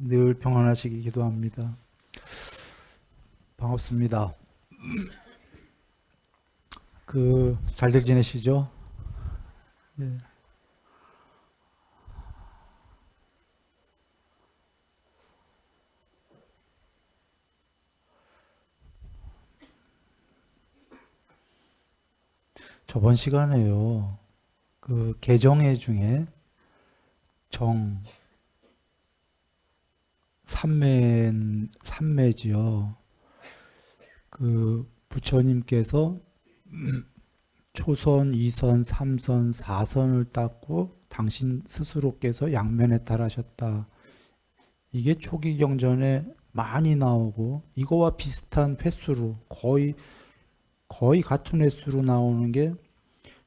늘 평안하시기 기도합니다. 반갑습니다. 잘들 지내시죠? 네. 저번 시간에요. 개정회 중에 정, 삼매지요. 부처님께서 초선, 이선, 삼선, 사선을 닦고 당신 스스로께서 양면해탈하셨다. 이게 초기 경전에 많이 나오고 이거와 비슷한 횟수로 거의 같은 횟수로 나오는 게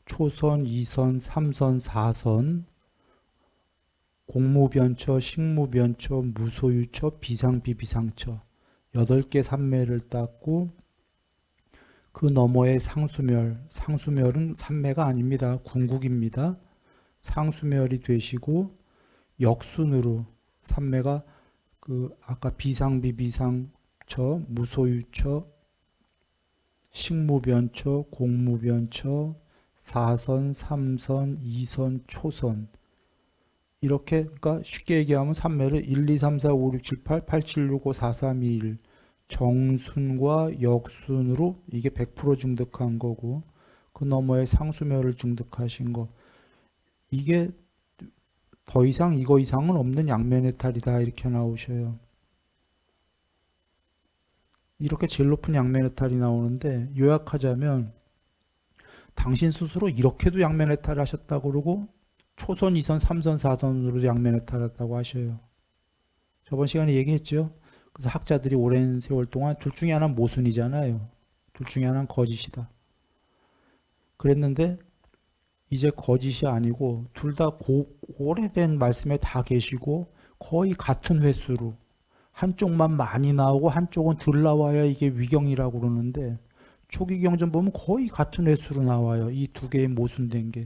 초선, 이선, 삼선, 사선, 공무변처, 식무변처, 무소유처, 비상비비상처 8개 산매를 땄고 그 너머에 상수멸은 산매가 아닙니다. 궁극입니다. 상수멸이 되시고 역순으로 산매가 아까 비상비비상처, 무소유처, 식무변처, 공무변처, 사선, 삼선, 이선, 초선 이렇게 그러니까 쉽게 얘기하면 산매를 1, 2, 3, 4, 5, 6, 7, 8, 8, 7, 6, 5, 4, 3, 2, 1 정순과 역순으로 이게 100% 증득한 거고 그 너머에 상수멸을 증득하신 거 이게 더 이상 이거 이상은 없는 양면해탈이다 이렇게 나오셔요. 이렇게 제일 높은 양면해탈이 나오는데 요약하자면 당신 스스로 이렇게도 양면해탈 하셨다고 그러고 초선, 2선, 3선, 4선으로도 양면해탈했다고 하셔요. 저번 시간에 얘기했죠. 그래서 학자들이 오랜 세월 동안 둘 중에 하나는 모순이잖아요. 둘 중에 하나는 거짓이다. 그랬는데 이제 거짓이 아니고 둘 다 오래된 말씀에 다 계시고 거의 같은 횟수로 한쪽만 많이 나오고 한쪽은 덜 나와야 이게 위경이라고 그러는데 초기 경전 보면 거의 같은 횟수로 나와요. 이 두 개의 모순된 게.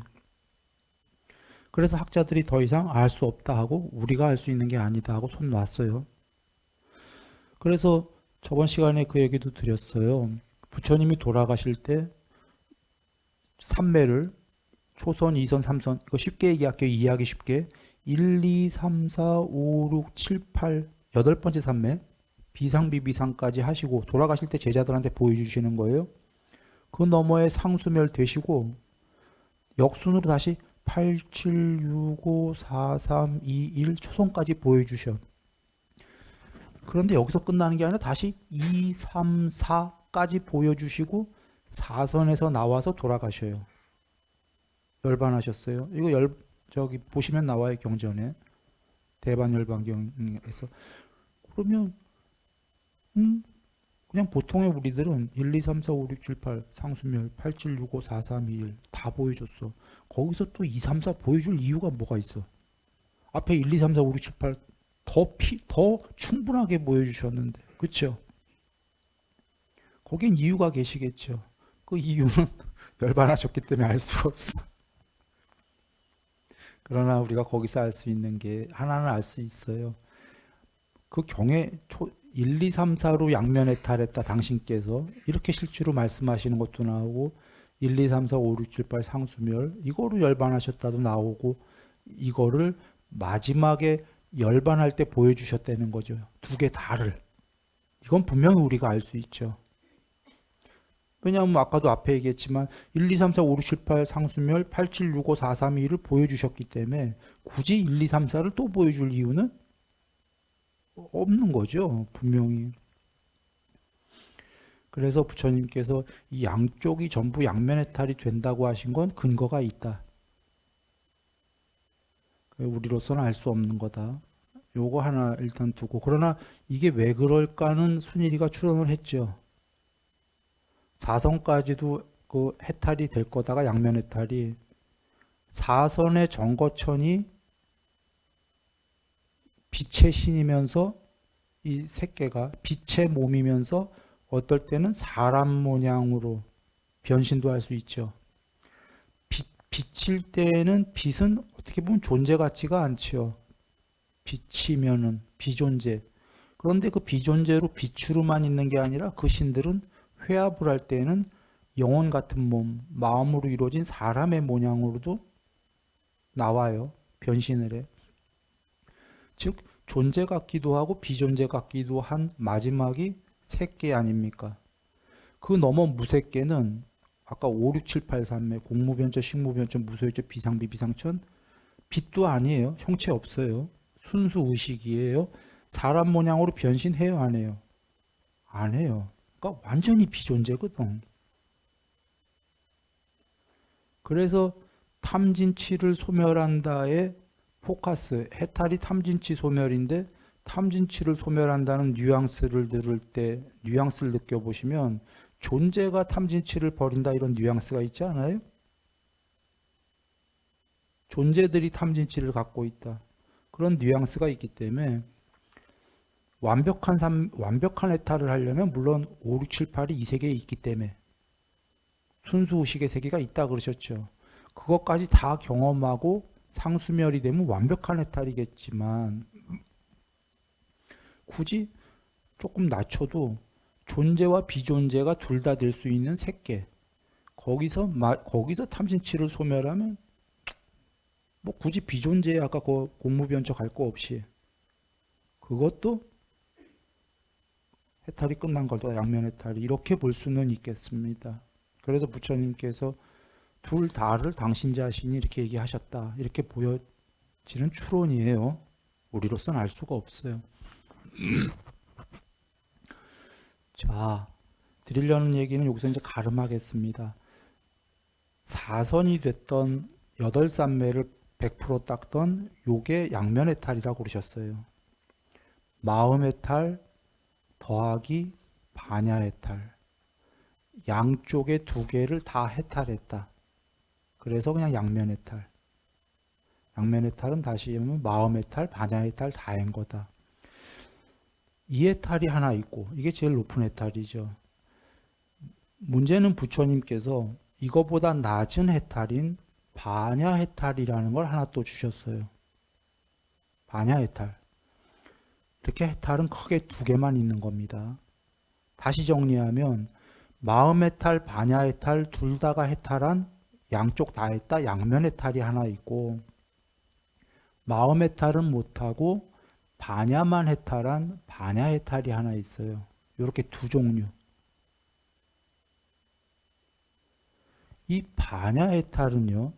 그래서 학자들이 더 이상 알 수 없다 하고 우리가 알 수 있는 게 아니다 하고 손 놨어요. 그래서 저번 시간에 그 얘기도 드렸어요. 부처님이 돌아가실 때 삼매를 초선, 이선, 삼선 이거 쉽게 얘기할게요. 이해하기 쉽게 1, 2, 3, 4, 5, 6, 7, 8 8번째 삼매 비상비비상까지 하시고 돌아가실 때 제자들한테 보여주시는 거예요. 그 너머에 상수멸 되시고 역순으로 다시 8, 7, 6, 5, 4, 3, 2, 1 초선까지 보여주셔. 그런데 여기서 끝나는 게 아니라 다시 2, 3, 4까지 보여주시고 사선에서 나와서 돌아가셔요. 열반하셨어요. 이거 저기 보시면 나와요. 경전에 대반열반경에서. 그러면 그냥 보통의 우리들은 1, 2, 3, 4, 5, 6, 7, 8 상수멸 8, 7, 6, 5, 4, 3, 2, 1 다 보여줬어. 거기서 또 2, 3, 4 보여줄 이유가 뭐가 있어? 앞에 1, 2, 3, 4, 5, 6, 7, 8 더 충분하게 보여주셨는데 그렇죠? 거긴 이유가 계시겠죠. 그 이유는 열반하셨기 때문에 알 수가 없어. 그러나 우리가 거기서 알 수 있는 게 하나는 알 수 있어요. 그 경에 1, 2, 3, 4로 양면해탈했다 당신께서 이렇게 실제로 말씀하시는 것도 나오고 1, 2, 3, 4, 5, 6, 7, 8 상수멸 이거로 열반하셨다도 나오고 이거를 마지막에 열반할 때 보여주셨다는 거죠. 두 개 다를. 이건 분명히 우리가 알 수 있죠. 왜냐하면 아까도 앞에 얘기했지만 1, 2, 3, 4, 5, 6, 7, 8 상수멸 8, 7, 6, 5, 4, 3, 2를 보여주셨기 때문에 굳이 1, 2, 3, 4를 또 보여줄 이유는 없는 거죠. 분명히. 그래서 부처님께서 이 양쪽이 전부 양면해탈이 된다고 하신 건 근거가 있다. 우리로서는 알 수 없는 거다. 요거 하나 일단 두고 그러나 이게 왜 그럴까는 순일이가 추론을 했죠. 사선까지도 그 해탈이 될 거다가 양면 해탈이 사선의 정거천이 빛의 신이면서 이 새끼가 빛의 몸이면서 어떨 때는 사람 모양으로 변신도 할 수 있죠. 빛일 때는 빛은 어떻게 보면 존재 같지가 않죠. 빛이면은 비존재. 그런데 그 비존재로 빛으로만 있는 게 아니라 그 신들은 회합을 할 때는 영혼 같은 몸, 마음으로 이루어진 사람의 모양으로도 나와요. 변신을 해. 즉 존재 같기도 하고 비존재 같기도 한 마지막이 새끼 아닙니까? 그 넘어 무새끼는 아까 5, 6, 7, 8, 3의 공무변조, 식무변조, 무소유조, 비상비, 비상천 빛도 아니에요. 형체 없어요. 순수 의식이에요. 사람 모양으로 변신해요, 안 해요? 안 해요. 그러니까 완전히 비존재거든. 그래서 탐진치를 소멸한다의 포커스, 해탈이 탐진치 소멸인데 탐진치를 소멸한다는 뉘앙스를 들을 때 뉘앙스를 느껴보시면 존재가 탐진치를 버린다 이런 뉘앙스가 있지 않아요? 존재들이 탐진치를 갖고 있다. 그런 뉘앙스가 있기 때문에 완벽한 해탈을 하려면 물론 5, 6, 7, 8이 이 세계에 있기 때문에 순수 의식의 세계가 있다 그러셨죠. 그것까지 다 경험하고 상수멸이 되면 완벽한 해탈이겠지만 굳이 조금 낮춰도 존재와 비존재가 둘 다 될 수 있는 색계 거기서 탐진치를 소멸하면 뭐 굳이 비존재에 아까 그 공무변적 할 거 없이 그것도 해탈이 끝난 거다. 양면 해탈이 이렇게 볼 수는 있겠습니다. 그래서 부처님께서 둘 다를 당신 자신이 이렇게 얘기하셨다. 이렇게 보여지는 추론이에요. 우리로서는 알 수가 없어요. 자, 드리려는 얘기는 여기서 이제 가름하겠습니다. 사선이 됐던 8산매를 100% 닦던 요게 양면해탈이라고 그러셨어요. 마음해탈 더하기 반야해탈. 양쪽의 두 개를 다 해탈했다. 그래서 그냥 양면해탈. 양면해탈은 다시 하면 마음해탈, 반야해탈 다한 거다. 이 해탈이 하나 있고 이게 제일 높은 해탈이죠. 문제는 부처님께서 이거보다 낮은 해탈인 반야해탈이라는 걸 하나 또 주셨어요. 반야해탈. 이렇게 해탈은 크게 두 개만 있는 겁니다. 다시 정리하면 마음해탈, 반야해탈 둘 다가 해탈한 양쪽 다 했다 양면해탈이 하나 있고 마음해탈은 못하고 반야만 해탈한 반야해탈이 하나 있어요. 이렇게 두 종류. 이 반야해탈은요.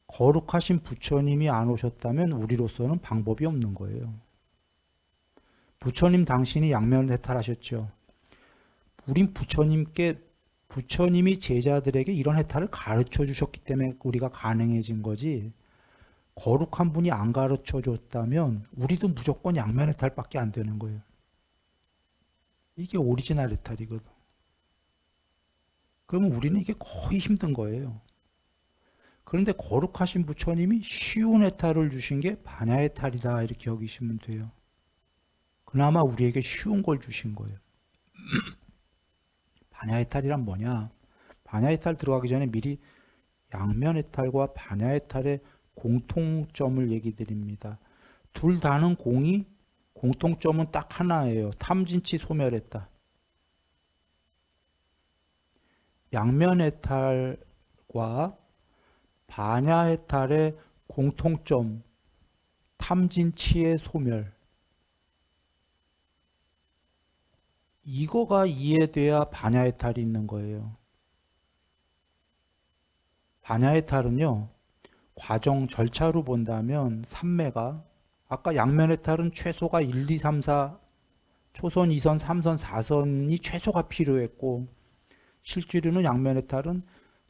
거룩하신 부처님이 안 오셨다면 우리로서는 방법이 없는 거예요. 부처님 당신이 양면해탈하셨죠. 우린 부처님이 제자들에게 이런 해탈을 가르쳐 주셨기 때문에 우리가 가능해진 거지. 거룩한 분이 안 가르쳐 줬다면 우리도 무조건 양면 해탈밖에 안 되는 거예요. 이게 오리지널 해탈이거든. 그러면 우리는 이게 거의 힘든 거예요. 그런데 거룩하신 부처님이 쉬운 해탈을 주신 게 반야 해탈이다 이렇게 여기시면 돼요. 그나마 우리에게 쉬운 걸 주신 거예요. 반야해탈이란 뭐냐? 반야해탈 들어가기 전에 미리 양면해탈과 반야해탈의 공통점을 얘기 드립니다. 둘 다는 공통점은 딱 하나예요. 탐진치 소멸했다. 양면해탈과 반야해탈의 공통점 탐진치의 소멸. 이거가 이해돼야 반야해탈이 있는 거예요. 반야해탈은요. 과정 절차로 본다면 삼매가 아까 양면해탈은 최소가 1, 2, 3, 4 초선, 2선, 3선, 4선이 최소가 필요했고 실제로는 양면해탈은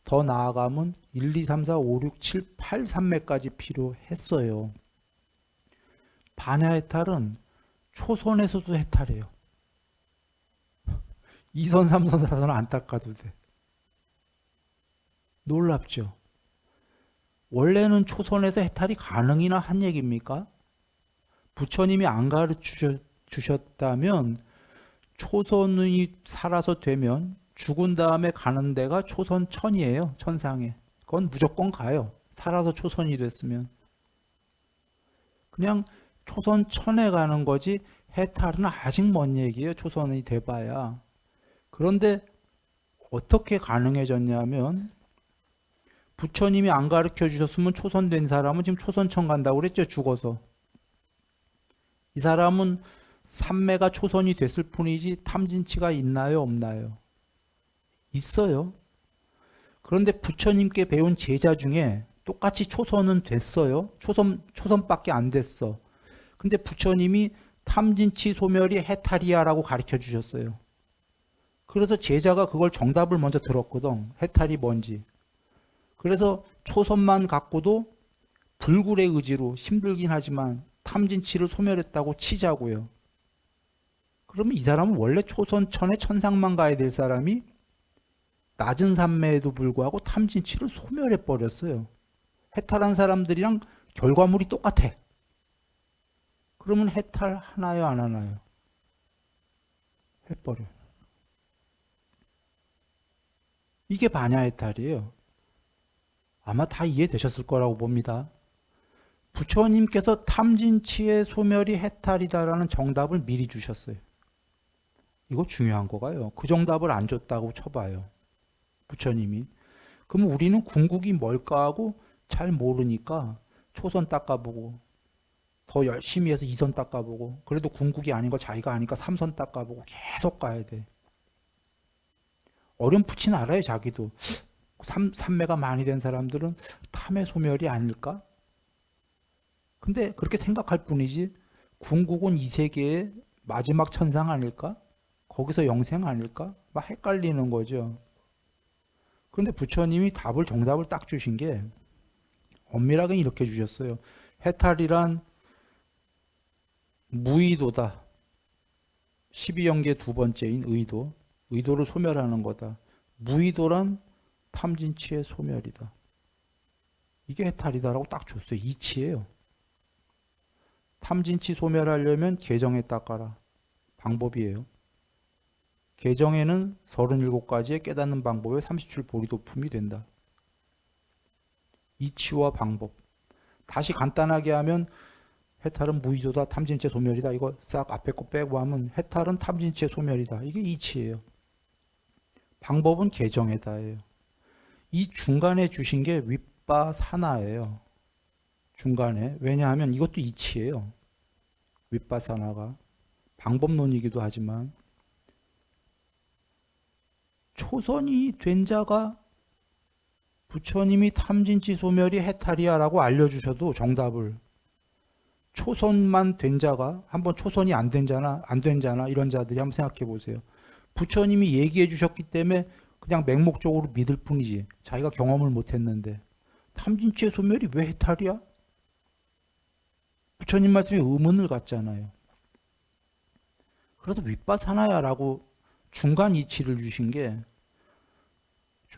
더 나아가면 1, 2, 3, 4, 5, 6, 7, 8, 3매까지 필요했어요. 반야해탈은 초선에서도 해탈해요. 2선, 3선, 4선 안 닦아도 돼. 놀랍죠? 원래는 초선에서 해탈이 가능이나 한 얘기입니까? 부처님이 안 가르쳐 주셨다면 초선이 살아서 되면 죽은 다음에 가는 데가 초선 천이에요. 천상에. 그건 무조건 가요. 살아서 초선이 됐으면. 그냥 초선천에 가는 거지 해탈은 아직 먼 얘기예요. 초선이 돼봐야. 그런데 어떻게 가능해졌냐면 부처님이 안 가르쳐 주셨으면 초선된 사람은 지금 초선천 간다고 그랬죠. 죽어서. 이 사람은 삼매가 초선이 됐을 뿐이지 탐진치가 있나요? 없나요? 있어요. 그런데 부처님께 배운 제자 중에 똑같이 초선은 됐어요. 초선밖에 안 됐어. 근데 부처님이 탐진치 소멸이 해탈이야라고 가르쳐 주셨어요. 그래서 제자가 그걸 정답을 먼저 들었거든. 해탈이 뭔지. 그래서 초선만 갖고도 불굴의 의지로 힘들긴 하지만 탐진치를 소멸했다고 치자고요. 그러면 이 사람은 원래 초선천의 천상만 가야 될 사람이 낮은 산매에도 불구하고 탐진치를 소멸해 버렸어요. 해탈한 사람들이랑 결과물이 똑같아. 그러면 해탈 하나요, 안 하나요? 해버려. 이게 반야해탈이에요. 아마 다 이해되셨을 거라고 봅니다. 부처님께서 탐진치의 소멸이 해탈이다라는 정답을 미리 주셨어요. 이거 중요한 거가요. 그 정답을 안 줬다고 쳐봐요. 부처님이. 그럼 우리는 궁극이 뭘까 하고 잘 모르니까 초선 닦아보고 더 열심히 해서 2선 닦아보고 그래도 궁극이 아닌 거 자기가 아니까 3선 닦아보고 계속 가야 돼. 어렴풋이 알아요. 자기도. 삼매가 많이 된 사람들은 탐의 소멸이 아닐까? 근데 그렇게 생각할 뿐이지 궁극은 이 세계의 마지막 천상 아닐까? 거기서 영생 아닐까? 막 헷갈리는 거죠. 그런데 부처님이 정답을 딱 주신 게 엄밀하게 이렇게 주셨어요. 해탈이란 무의도다. 12영계 두 번째인 의도. 의도를 소멸하는 거다. 무의도란 탐진치의 소멸이다. 이게 해탈이다라고 딱 줬어요. 이치예요. 탐진치 소멸하려면 계정에 닦아라. 방법이에요. 계정에는 37가지의 깨닫는 방법에 37 보리도품이 된다. 이치와 방법. 다시 간단하게 하면 해탈은 무의도다, 탐진치의 소멸이다. 이거 싹 앞에 거 빼고 하면 해탈은 탐진치의 소멸이다. 이게 이치예요. 방법은 계정에다예요. 이 중간에 주신 게 윗바사나예요. 중간에. 왜냐하면 이것도 이치예요. 윗바사나가. 방법론이기도 하지만 초선이 된 자가 부처님이 탐진치 소멸이 해탈이야라고 알려주셔도 정답을 초선만 된 자가 한번 초선이 안 된 자나 이런 자들이 한번 생각해 보세요. 부처님이 얘기해 주셨기 때문에 그냥 맹목적으로 믿을 뿐이지 자기가 경험을 못 했는데 탐진치의 소멸이 왜 해탈이야? 부처님 말씀에 의문을 갖잖아요. 그래서 윗바사나야라고 중간 이치를 주신 게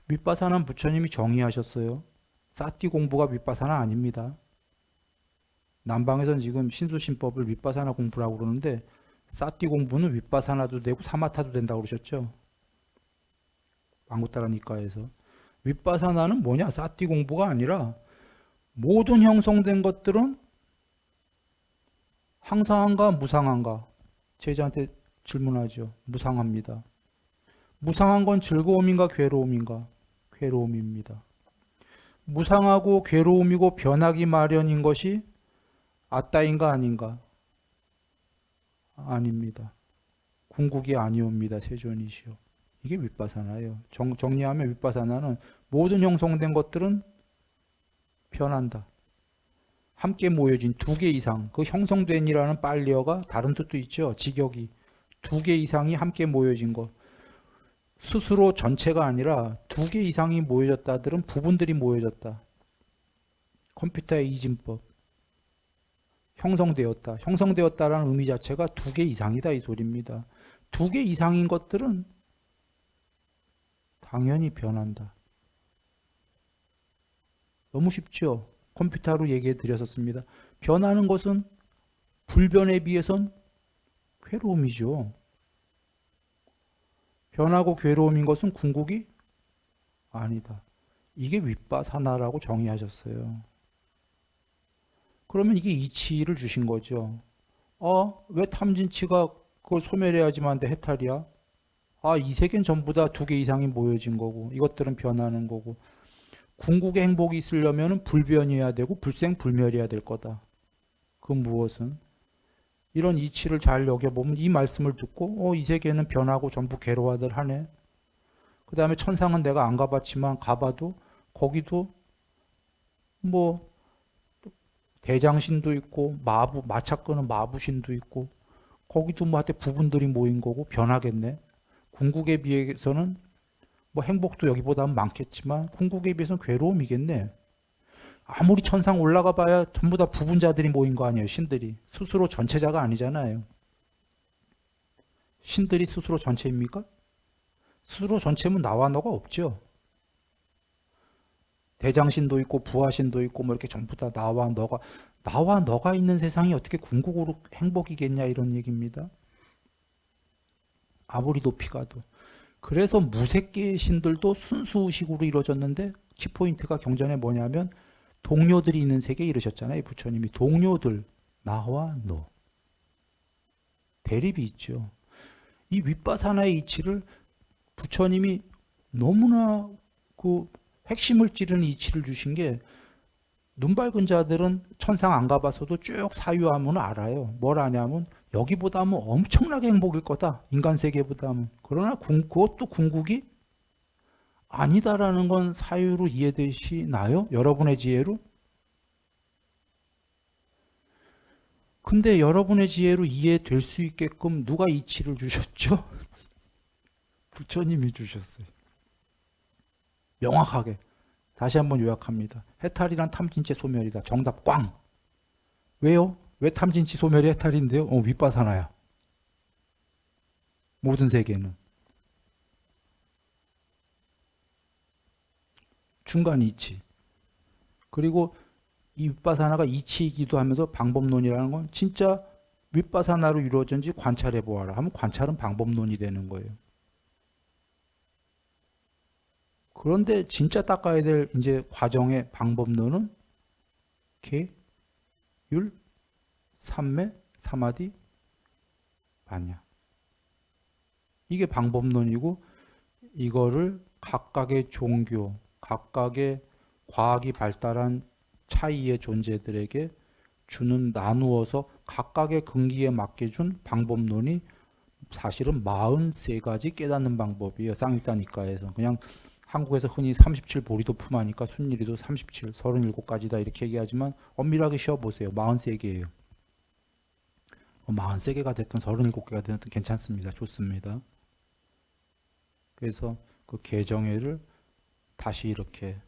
윗바사나는 부처님이 정의하셨어요. 사티 공부가 윗바사나 아닙니다. 남방에서는 지금 신수신법을 윗바사나 공부라고 그러는데 사티 공부는 윗바사나도 되고 사마타도 된다고 그러셨죠. 안구따라 니까에서. 윗바사나는 뭐냐? 사티 공부가 아니라 모든 형성된 것들은 항상한가 무상한가? 제자한테 질문하죠. 무상합니다. 무상한 건 즐거움인가 괴로움인가? 괴로움입니다. 무상하고 괴로움이고 변하기 마련인 것이 아따인가 아닌가? 아닙니다. 궁극이 아니옵니다. 세존이시오. 이게 윗바사나예요. 정리하면 윗바사나는 모든 형성된 것들은 변한다. 함께 모여진 두 개 이상, 그 형성된이라는 빨리어가 다른 뜻도 있죠. 직역이. 두 개 이상이 함께 모여진 것. 스스로 전체가 아니라 두 개 이상이 모여졌다들은 부분들이 모여졌다. 컴퓨터의 이진법. 형성되었다. 형성되었다라는 의미 자체가 두 개 이상이다 이 소리입니다. 두 개 이상인 것들은 당연히 변한다. 너무 쉽죠? 컴퓨터로 얘기해 드렸었습니다. 변하는 것은 불변에 비해선 괴로움이죠. 변하고 괴로움인 것은 궁극이 아니다. 이게 윗바사나라고 정의하셨어요. 그러면 이게 이치를 주신 거죠. 왜 탐진치가 그걸 소멸해야지만 하는데 해탈이야? 이 세계는 전부 다 두 개 이상이 모여진 거고 이것들은 변하는 거고 궁극의 행복이 있으려면 불변이어야 되고 불생불멸이어야 될 거다. 그 무엇은? 이런 이치를 잘 여겨보면 이 말씀을 듣고 이 세계는 변하고 전부 괴로워들 하네. 그 다음에 천상은 내가 안 가봤지만 가봐도 거기도 뭐 대장신도 있고 마차 끄는 마부신도 있고 거기도 뭐 하여튼 부분들이 모인 거고 변하겠네. 궁극에 비해서는 뭐 행복도 여기보다는 많겠지만 궁극에 비해서는 괴로움이겠네. 아무리 천상 올라가 봐야 전부 다 부분자들이 모인 거 아니에요. 신들이. 스스로 전체자가 아니잖아요. 신들이 스스로 전체입니까? 스스로 전체면 나와 너가 없죠. 대장신도 있고 부하신도 있고 뭐 이렇게 전부 다 나와 너가 있는 세상이 어떻게 궁극으로 행복이겠냐 이런 얘기입니다. 아무리 높이 가도. 그래서 무색계의 신들도 순수의식으로 이루어졌는데 키포인트가 경전에 뭐냐면 동료들이 있는 세계에 이르셨잖아요. 부처님이 동료들 나와 너 대립이 있죠. 이 윗바사나의 이치를 부처님이 너무나 그 핵심을 찌르는 이치를 주신 게 눈 밝은 자들은 천상 안 가봐서도 쭉 사유하면 알아요. 뭘 아냐면 여기보다 하면 엄청나게 행복일 거다. 인간 세계보다 하면. 그러나 그것도 궁극이 아니다라는 건 사유로 이해되시나요? 여러분의 지혜로? 근데 여러분의 지혜로 이해될 수 있게끔 누가 이치를 주셨죠? 부처님이 주셨어요. 명확하게. 다시 한번 요약합니다. 해탈이란 탐진치 소멸이다. 정답 꽝. 왜요? 왜 탐진치 소멸이 해탈인데요? 윗바사나야. 모든 세계는. 중간 이치. 그리고 이 윗바사나가 이치이기도 하면서 방법론이라는 건 진짜 윗바사나로 이루어진지 관찰해 보아라 하면 관찰은 방법론이 되는 거예요. 그런데 진짜 닦아야 될 이제 과정의 방법론은 계율, 삼매, 사마디, 반야. 이게 방법론이고 이거를 각각의 종교, 각각의 과학이 발달한 차이의 존재들에게 주는 나누어서 각각의 근기에 맞게 준 방법론이 사실은 43가지 깨닫는 방법이에요. 쌍일단니까에서 그냥 한국에서 흔히 37 보리도품 하니까 순일이도 37, 37가지다 이렇게 얘기하지만 엄밀하게 쉬어보세요. 43개예요. 43개가 됐든 37개가 됐든 괜찮습니다. 좋습니다. 그래서 그 개정회를 다시 이렇게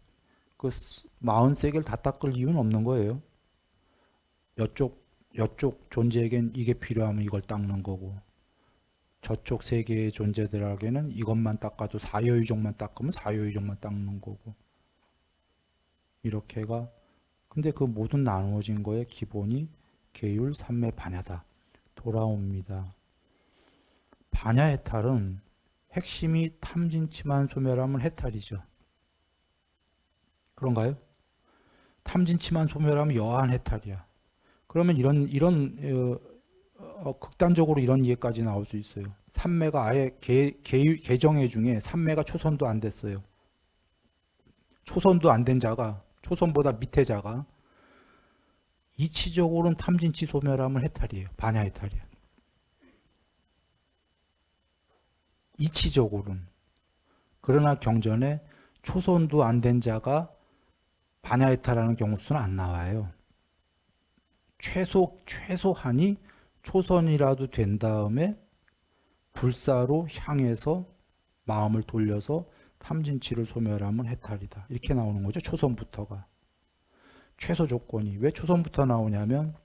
그 43개를 다 닦을 이유는 없는 거예요. 여쪽 존재에겐 이게 필요하면 이걸 닦는 거고 저쪽 세계의 존재들에게는 이것만 닦아도 사여유종만 닦으면 사여유종만 닦는 거고 이렇게가 근데 그 모든 나누어진 거의 기본이 계율 삼매 반야다 돌아옵니다. 반야 해탈은 핵심이 탐진치만 소멸하면 해탈이죠. 그런가요? 탐진치만 소멸하면 여한 해탈이야. 그러면 이런 극단적으로 이런 이해까지 나올 수 있어요. 삼매가 아예 개정회 중에 삼매가 초선도 안 됐어요. 초선도 안 된 자가 초선보다 밑에 자가 이치적으로는 탐진치 소멸하면 해탈이에요. 반야 해탈이에요. 이치적으로는. 그러나 경전에 초선도 안 된 자가 반야 해탈하는 경우 수는 안 나와요. 최소한이 초선이라도 된 다음에 불사로 향해서 마음을 돌려서 탐진치를 소멸하면 해탈이다. 이렇게 나오는 거죠. 초선부터가. 최소 조건이. 왜 초선부터 나오냐면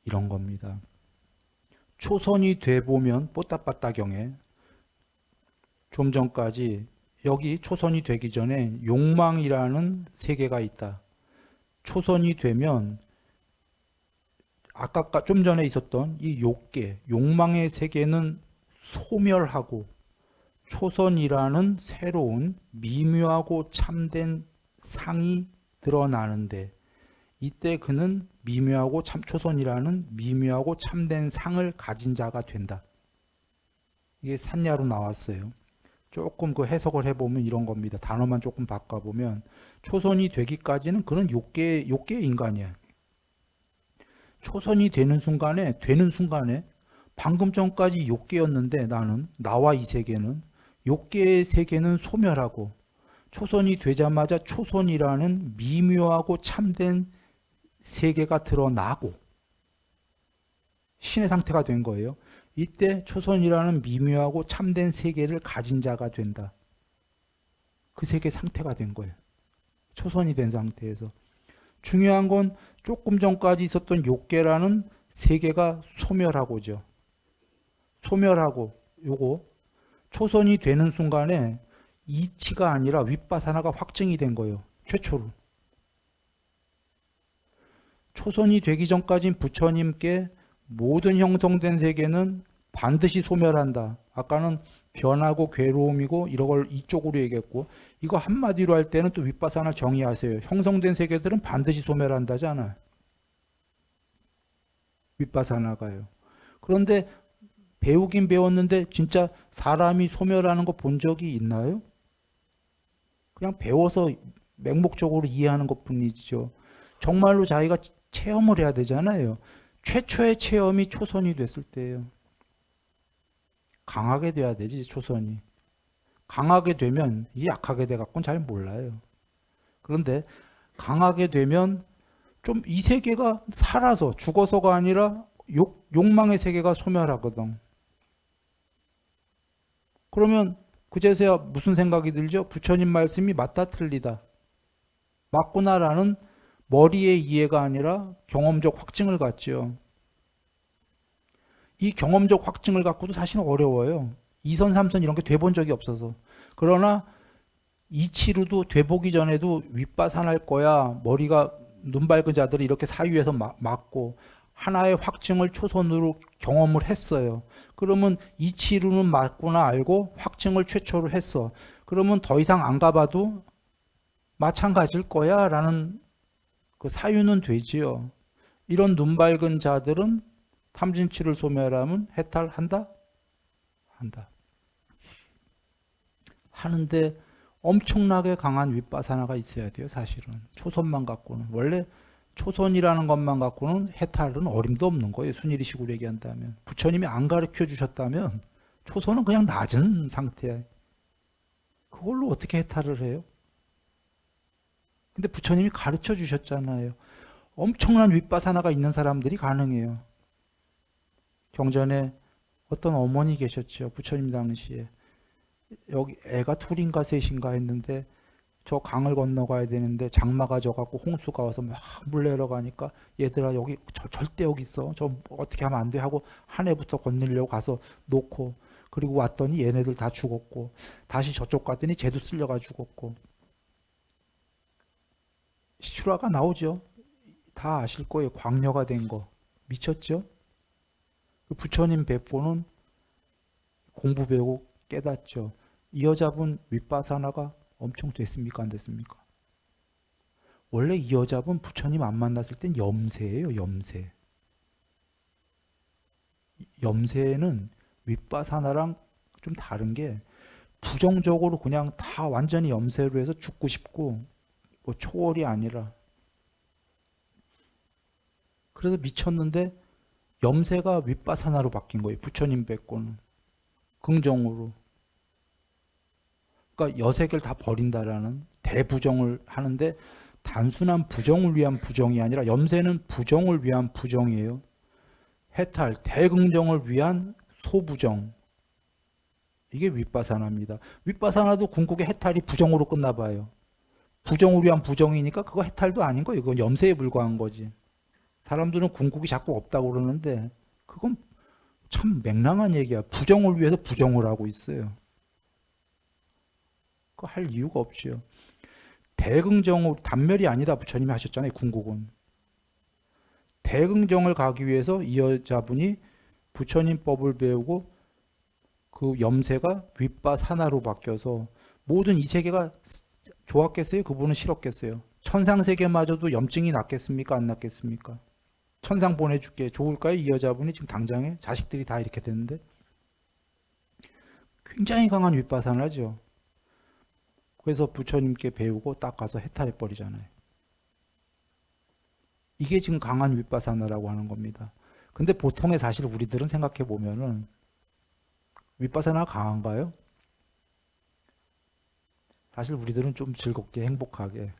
이런 겁니다. 초선이 돼보면 뽀따빠따경에 좀 전까지 여기 초선이 되기 전에 욕망이라는 세계가 있다. 초선이 되면 아까 좀 전에 있었던 이 욕계, 욕망의 세계는 소멸하고 초선이라는 새로운 미묘하고 참된 상이 드러나는데 이때 그는 미묘하고 초선이라는 미묘하고 참된 상을 가진 자가 된다. 이게 산야로 나왔어요. 조금 그 해석을 해보면 이런 겁니다. 단어만 조금 바꿔보면 초선이 되기까지는 그는 욕계의 인간이야. 초선이 되는 순간에 방금 전까지 욕계였는데 나와 이 세계는 욕계의 세계는 소멸하고 초선이 되자마자 초선이라는 미묘하고 참된 세계가 드러나고 신의 상태가 된 거예요. 이때 초선이라는 미묘하고 참된 세계를 가진 자가 된다. 그 세계 상태가 된 거예요. 초선이 된 상태에서. 중요한 건 조금 전까지 있었던 욕계라는 세계가 소멸하고죠. 소멸하고 요거 초선이 되는 순간에 이치가 아니라 윗바사나가 확증이 된 거예요. 최초로. 초선이 되기 전까지는 부처님께 모든 형성된 세계는 반드시 소멸한다. 아까는 변하고 괴로움이고 이런 걸 이쪽으로 얘기했고 이거 한마디로 할 때는 또 윗바사나 정의하세요. 형성된 세계들은 반드시 소멸한다잖아. 윗바사나가요. 그런데 배우긴 배웠는데 진짜 사람이 소멸하는 거 본 적이 있나요? 그냥 배워서 맹목적으로 이해하는 것 뿐이죠. 정말로 자기가 체험을 해야 되잖아요. 최초의 체험이 초선이 됐을 때예요. 강하게 돼야 되지, 초선이. 강하게 되면 이 약하게 돼갖고는 잘 몰라요. 그런데 강하게 되면 좀 이 세계가 살아서 죽어서가 아니라 욕망의 세계가 소멸하거든. 그러면 그제서야 무슨 생각이 들죠? 부처님 말씀이 맞다 틀리다. 맞구나라는 머리의 이해가 아니라 경험적 확증을 갖죠. 이 경험적 확증을 갖고도 사실은 어려워요. 2선, 3선 이런 게 돼본 적이 없어서. 그러나 이치루도 돼보기 전에도 윗바산할 거야. 머리가 눈 밝은 자들이 이렇게 사유에서 맞고 하나의 확증을 초선으로 경험을 했어요. 그러면 이치루는 맞구나 알고 확증을 최초로 했어. 그러면 더 이상 안 가봐도 마찬가지일 거야 라는 그 사유는 되지요. 이런 눈 밝은 자들은 탐진치를 소멸하면 해탈한다? 한다. 하는데 엄청나게 강한 윗바사나가 있어야 돼요. 사실은 초선만 갖고는. 원래 초선이라는 것만 갖고는 해탈은 어림도 없는 거예요. 순일이식으로 얘기한다면. 부처님이 안 가르쳐 주셨다면 초선은 그냥 낮은 상태야. 그걸로 어떻게 해탈을 해요? 근데 부처님이 가르쳐 주셨잖아요. 엄청난 윗바사나가 있는 사람들이 가능해요. 경전에 어떤 어머니 계셨죠. 부처님 당시에. 여기 애가 둘인가 셋인가 했는데 저 강을 건너가야 되는데 장마가 져갖고 홍수가 와서 막 물 내려가니까 얘들아 여기 절대 여기 있어. 저 어떻게 하면 안 돼 하고 한 애부터 건너려고 가서 놓고 그리고 왔더니 얘네들 다 죽었고 다시 저쪽 갔더니 쟤도 쓸려가 죽었고 실화가 나오죠. 다 아실 거예요. 광녀가 된 거. 미쳤죠? 부처님 배포는 공부 배우고 깨닫죠. 이 여자분 윗바사나가 엄청 됐습니까? 안 됐습니까? 원래 이 여자분 부처님 안 만났을 땐 염세예요. 염세. 염세는 윗바사나랑 좀 다른 게 부정적으로 그냥 다 완전히 염세로 해서 죽고 싶고 뭐 초월이 아니라 그래서 미쳤는데 염세가 윗바사나로 바뀐 거예요. 부처님 뵙고는 긍정으로. 그러니까 여색을 다 버린다라는 대부정을 하는데 단순한 부정을 위한 부정이 아니라 염세는 부정을 위한 부정이에요. 해탈, 대긍정을 위한 소부정. 이게 윗바사나입니다. 윗바사나도 궁극의 해탈이 부정으로 끝나봐요. 부정을 위한 부정이니까 그거 해탈도 아닌 거예요. 이건 염세에 불과한 거지. 사람들은 궁극이 자꾸 없다고 그러는데 그건 참 맹랑한 얘기야. 부정을 위해서 부정을 하고 있어요. 그거 할 이유가 없죠. 대긍정으로 단멸이 아니다 부처님이 하셨잖아요. 궁극은. 대긍정을 가기 위해서 이 여자분이 부처님 법을 배우고 그 염세가 윗바사나로 바뀌어서 모든 이 세계가 좋았겠어요? 그분은 싫었겠어요? 천상 세계마저도 염증이 낫겠습니까? 안 낫겠습니까? 천상 보내줄게. 좋을까요? 이 여자분이 지금 당장에 자식들이 다 이렇게 됐는데 굉장히 강한 윗바사나죠. 그래서 부처님께 배우고 딱 가서 해탈해 버리잖아요. 이게 지금 강한 윗바사나라고 하는 겁니다. 근데 보통의 사실 우리들은 생각해 보면은 윗바사나가 강한가요? 사실 우리들은 좀 즐겁게 행복하게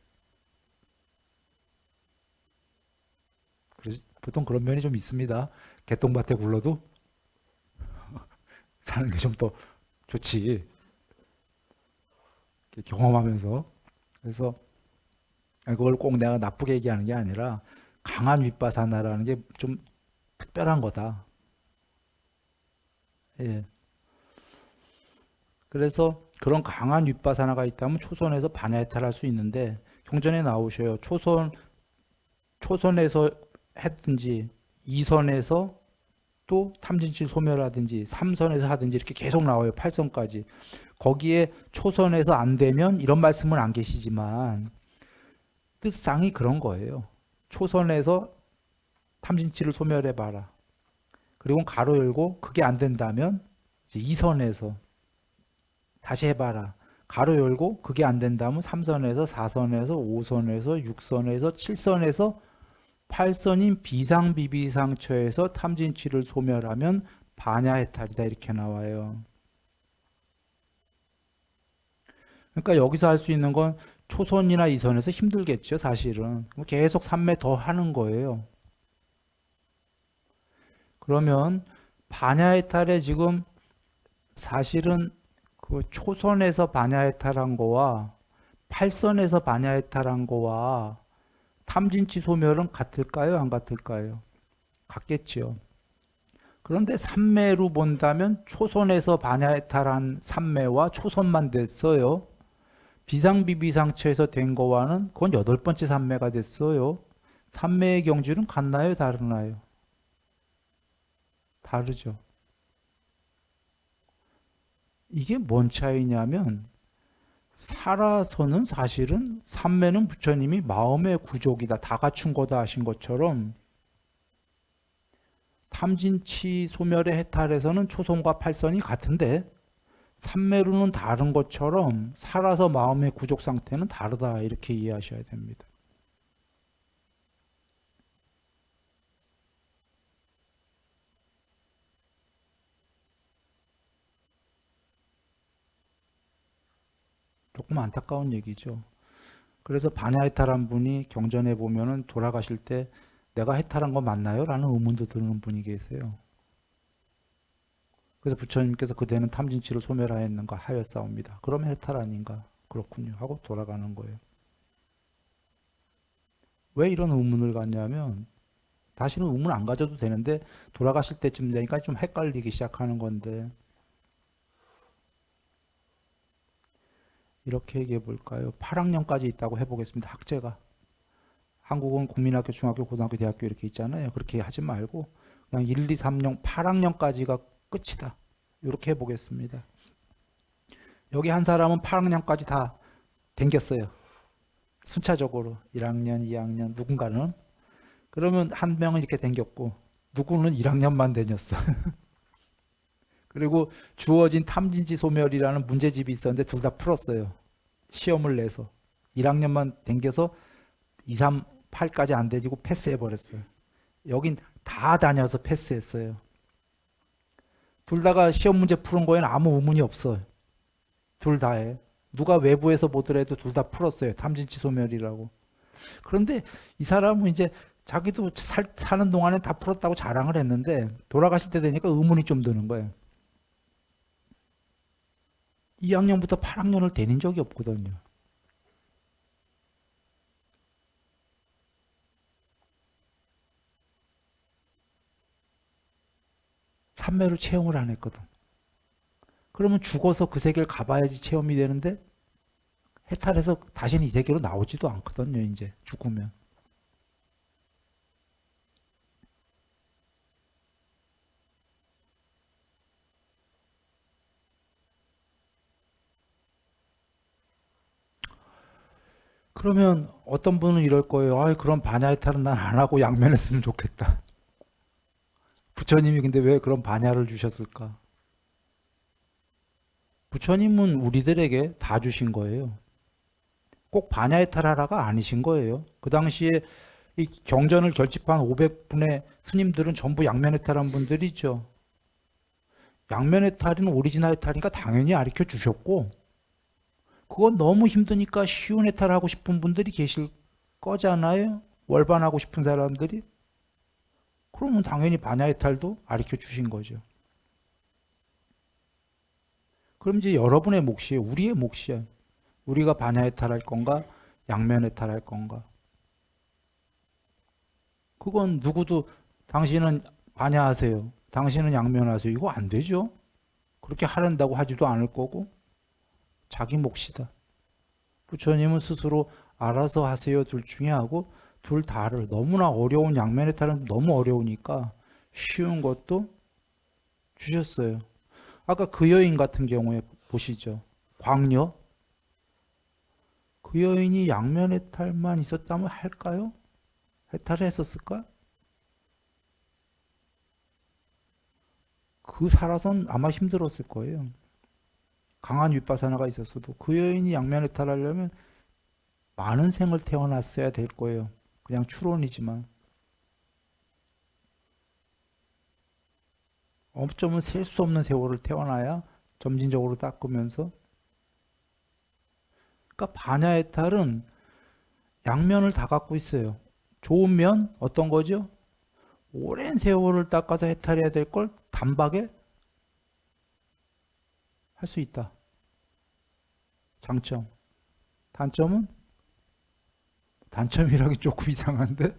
그래서 보통 그런 면이 좀 있습니다. 개똥밭에 굴러도 사는 게 좀 더 좋지. 경험하면서. 그래서 그걸 꼭 내가 나쁘게 얘기하는 게 아니라 강한 윗바사나라는 게 좀 특별한 거다. 예. 그래서 그런 강한 윗바사나가 있다면 초선에서 반야해탈할 수 있는데 경전에 나오셔요. 초선에서 했든지 2선에서 또 탐진치 소멸하든지 3선에서 하든지 이렇게 계속 나와요. 8선까지. 거기에 초선에서 안 되면 이런 말씀은 안 계시지만 뜻상이 그런 거예요. 초선에서 탐진치를 소멸해봐라. 그리고 가로 열고 그게 안 된다면 이제 2선에서 다시 해봐라. 가로 열고 그게 안 된다면 3선에서 4선에서 5선에서 6선에서 7선에서 8선인 비상비비상처에서 탐진치를 소멸하면 반야해탈이다 이렇게 나와요. 그러니까 여기서 할 수 있는 건 초선이나 이선에서 힘들겠죠 사실은. 계속 3매 더 하는 거예요. 그러면 반야해탈에 지금 사실은 그 초선에서 반야해탈한 거와 8선에서 반야해탈한 거와 탐진치 소멸은 같을까요? 안 같을까요? 같겠죠. 그런데 삼매로 본다면 초선에서 반야해탈한 삼매와 초선만 됐어요. 비상비비상처에서 된 거와는 그건 여덟 번째 삼매가 됐어요. 삼매의 경주는 같나요? 다르나요? 다르죠. 이게 뭔 차이냐면 살아서는 사실은 삼매는 부처님이 마음의 구족이다. 다 갖춘 거다 하신 것처럼 탐진치 소멸의 해탈에서는 초선과 팔선이 같은데 삼매로는 다른 것처럼 살아서 마음의 구족 상태는 다르다. 이렇게 이해하셔야 됩니다. 조금 안타까운 얘기죠. 그래서 반야해탈한 분이 경전에 보면은 돌아가실 때 내가 해탈한 거 맞나요? 라는 의문도 드는 분이 계세요. 그래서 부처님께서 그대는 탐진치를 소멸하였는가 하였사옵니다. 그러면 해탈 아닌가? 그렇군요. 하고 돌아가는 거예요. 왜 이런 의문을 갖냐면 다시는 의문 안 가져도 되는데 돌아가실 때쯤 되니까 좀 헷갈리기 시작하는 건데 이렇게 얘기해 볼까요? 8학년까지 있다고 해보겠습니다. 학제가. 한국은 국민학교, 중학교, 고등학교, 대학교 이렇게 있잖아요. 그렇게 하지 말고 그냥 1, 2, 3년, 8학년까지가 끝이다. 이렇게 해보겠습니다. 여기 한 사람은 8학년까지 다 댕겼어요. 순차적으로 1학년, 2학년 누군가는 그러면 한 명은 이렇게 댕겼고 누구는 1학년만 다녔어. 그리고 주어진 탐진치 소멸이라는 문제집이 있었는데 둘 다 풀었어요. 시험을 내서 1학년만 댕겨서 2, 3, 8까지 안 되지고 패스해버렸어요. 여긴 다 다녀서 패스했어요. 둘 다가 시험 문제 푸는 거에는 아무 의문이 없어요. 둘 다에. 누가 외부에서 보더라도 둘 다 풀었어요. 탐진치 소멸이라고. 그런데 이 사람은 이제 자기도 사는 동안에 다 풀었다고 자랑을 했는데 돌아가실 때 되니까 의문이 좀 드는 거예요. 2학년부터 8학년을 다닌 적이 없거든요. 삼매로 체험을 안 했거든. 그러면 죽어서 그 세계를 가봐야지 체험이 되는데 해탈해서 다시는 이 세계로 나오지도 않거든요. 이제 죽으면. 그러면 어떤 분은 이럴 거예요. 아, 그런 반야 해탈은 난 안 하고 양면했으면 좋겠다. 부처님이 근데 왜 그런 반야를 주셨을까? 부처님은 우리들에게 다 주신 거예요. 꼭 반야 해탈하라가 아니신 거예요. 그 당시에 이 경전을 결집한 500분의 스님들은 전부 양면 해탈한 분들이죠. 양면 해탈은 오리지널 해탈이니까 당연히 가르쳐 주셨고, 그건 너무 힘드니까 쉬운 해탈하고 싶은 분들이 계실 거잖아요. 월반하고 싶은 사람들이. 그러면 당연히 반야 해탈도 가르쳐 주신 거죠. 그럼 이제 여러분의 몫이에요. 우리의 몫이에요. 우리가 반야 해탈할 건가, 양면 해탈할 건가. 그건 누구도 당신은 반야하세요. 당신은 양면하세요. 이거 안 되죠. 그렇게 하란다고 하지도 않을 거고 자기 몫이다. 부처님은 스스로 알아서 하세요 둘 중에 하고 둘 다를 너무나 어려운 양면 해탈은 너무 어려우니까 쉬운 것도 주셨어요. 아까 그 여인 같은 경우에 보시죠. 광녀. 그 여인이 양면 해탈만 있었다면 할까요? 해탈을 했었을까? 그 살아선 아마 힘들었을 거예요. 강한 윗바사나가 있었어도 그 여인이 양면 해탈하려면 많은 생을 태어났어야 될 거예요. 그냥 추론이지만 어쩌면 셀 수 없는 세월을 태어나야 점진적으로 닦으면서. 그러니까 반야 해탈은 양면을 다 갖고 있어요. 좋은 면 어떤 거죠? 오랜 세월을 닦아서 해탈해야 될 걸 단박에 할 수 있다. 장점. 단점은? 단점이라기 조금 이상한데?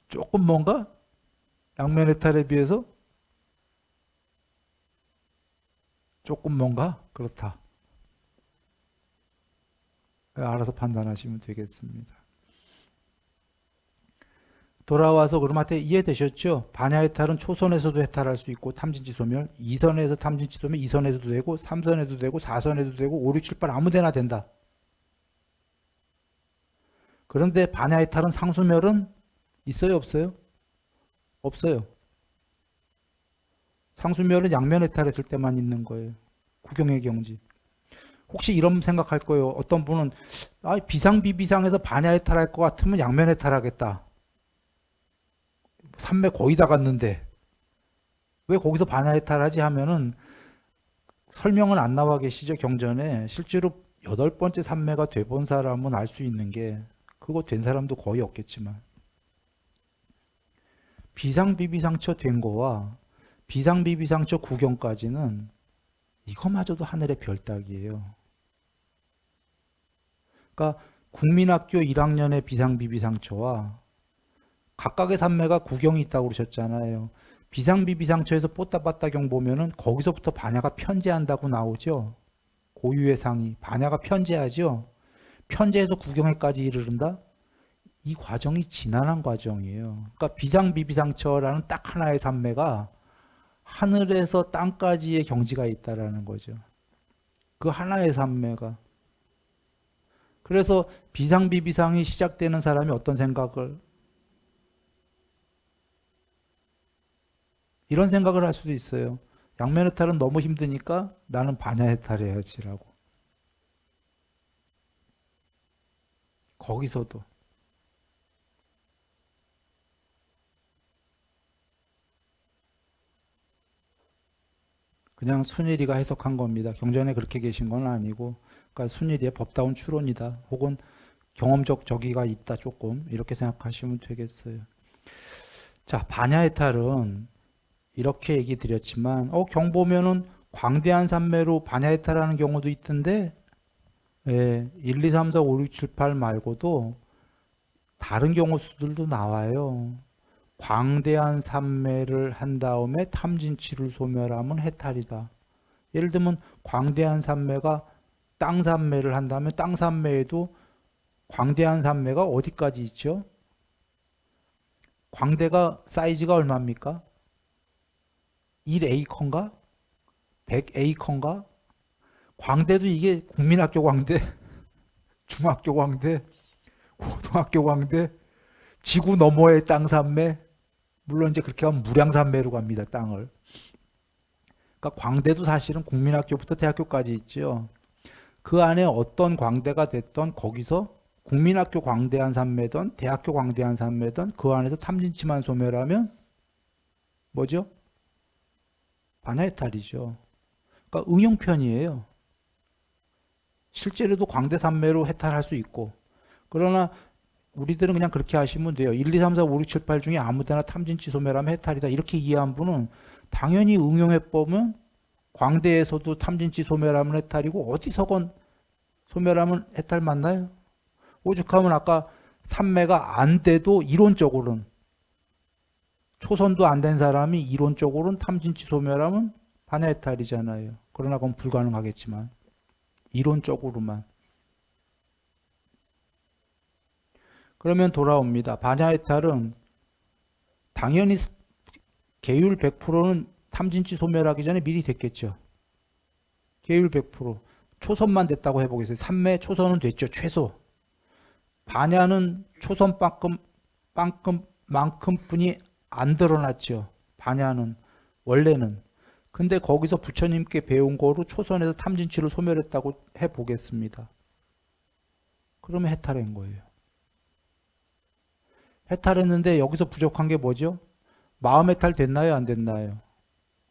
조금 뭔가 양면 해탈에 비해서 조금 뭔가 그렇다. 알아서 판단하시면 되겠습니다. 돌아와서 그럼한테 이해되셨죠? 반야 해탈은 초선에서도 해탈할 수 있고 탐진치 소멸, 2선에서 탐진치 소멸 2선에도 되고 3선에도 되고 4선에도 되고 5, 6, 7, 8 아무 데나 된다. 그런데 반야 해탈은 상수멸은 있어요 없어요? 없어요. 상수멸은 양면 해탈했을 때만 있는 거예요. 구경의 경지. 혹시 이런 생각할 거예요. 어떤 분은 비상비비상에서 반야 해탈할 것 같으면 양면 해탈하겠다. 산매 거의 다 갔는데 왜 거기서 반야 해탈하지 하면은 설명은 안 나와 계시죠 경전에. 실제로 8번째 산매가 돼본 사람은 알 수 있는 게 그거 된 사람도 거의 없겠지만 비상비비상처 된 거와 비상비비상처 구경까지는 이거마저도 하늘의 별따기예요. 그러니까 국민학교 1학년의 비상비비상처와 각각의 산매가 구경이 있다고 그러셨잖아요. 비상비비상처에서 뽀따빠따경 보면은 거기서부터 반야가 편제한다고 나오죠. 고유의 상이 반야가 편제하죠. 편제해서 구경에까지 이르른다. 이 과정이 지난한 과정이에요. 그러니까 비상비비상처라는 딱 하나의 산매가 하늘에서 땅까지의 경지가 있다라는 거죠. 그 하나의 산매가. 그래서 비상비비상이 시작되는 사람이 어떤 생각을, 이런 생각을 할 수도 있어요. 양면 해탈은 너무 힘드니까 나는 반야 해탈해야지라고. 거기서도 그냥 순일이가 해석한 겁니다. 경전에 그렇게 계신 건 아니고, 그러니까 순일이의 법다운 추론이다. 혹은 경험적 저기가 있다 조금 이렇게 생각하시면 되겠어요. 자, 반야해탈은 이렇게 얘기 드렸지만 경 보면은 광대한 산매로 반야해탈하는 경우도 있던데 1, 2, 3, 4, 5, 6, 7, 8 말고도 다른 경우 수들도 나와요. 광대한 산매를 한 다음에 탐진치를 소멸하면 해탈이다. 예를 들면 광대한 산매가 땅 산매를 한 다음에 땅 산매에도 광대한 산매가 어디까지 있죠? 광대가 사이즈가 얼마입니까? 1에이커인가? 100에이커인가? 광대도 이게 국민학교 광대 중학교 광대, 고등학교 광대, 지구 너머의 땅 산매, 물론 이제 그렇게 하면 무량 산매로 갑니다, 땅을. 그러니까 광대도 사실은 국민학교부터 대학교까지 있죠. 그 안에 어떤 광대가 됐던 거기서 국민학교 광대한 산매든 대학교 광대한 산매든 그 안에서 탐진치만 소멸하면 뭐죠? 반야해탈이죠. 그러니까 응용편이에요. 실제로도 광대 산매로 해탈할 수 있고, 그러나 우리들은 그냥 그렇게 하시면 돼요. 1, 2, 3, 4, 5, 6, 7, 8 중에 아무데나 탐진치 소멸하면 해탈이다. 이렇게 이해한 분은 당연히 응용해보면 광대에서도 탐진치 소멸하면 해탈이고 어디서건 소멸하면 해탈 맞나요? 오죽하면 아까 산매가 안 돼도 이론적으로는 초선도 안 된 사람이 이론적으로는 탐진치 소멸하면 반야해탈이잖아요. 그러나 그건 불가능하겠지만 이론적으로만. 그러면 돌아옵니다. 반야해탈은 당연히 계율 100%는 탐진치 소멸하기 전에 미리 됐겠죠. 계율 100%. 초선만 됐다고 해보겠어요. 산매 초선은 됐죠. 최소. 반야는 초선만큼뿐이 안 드러났죠. 반야는 원래는. 근데 거기서 부처님께 배운 거로 초선에서 탐진치를 소멸했다고 해보겠습니다. 그러면 해탈한 거예요. 해탈했는데 여기서 부족한 게 뭐죠? 마음 해탈 됐나요? 안 됐나요?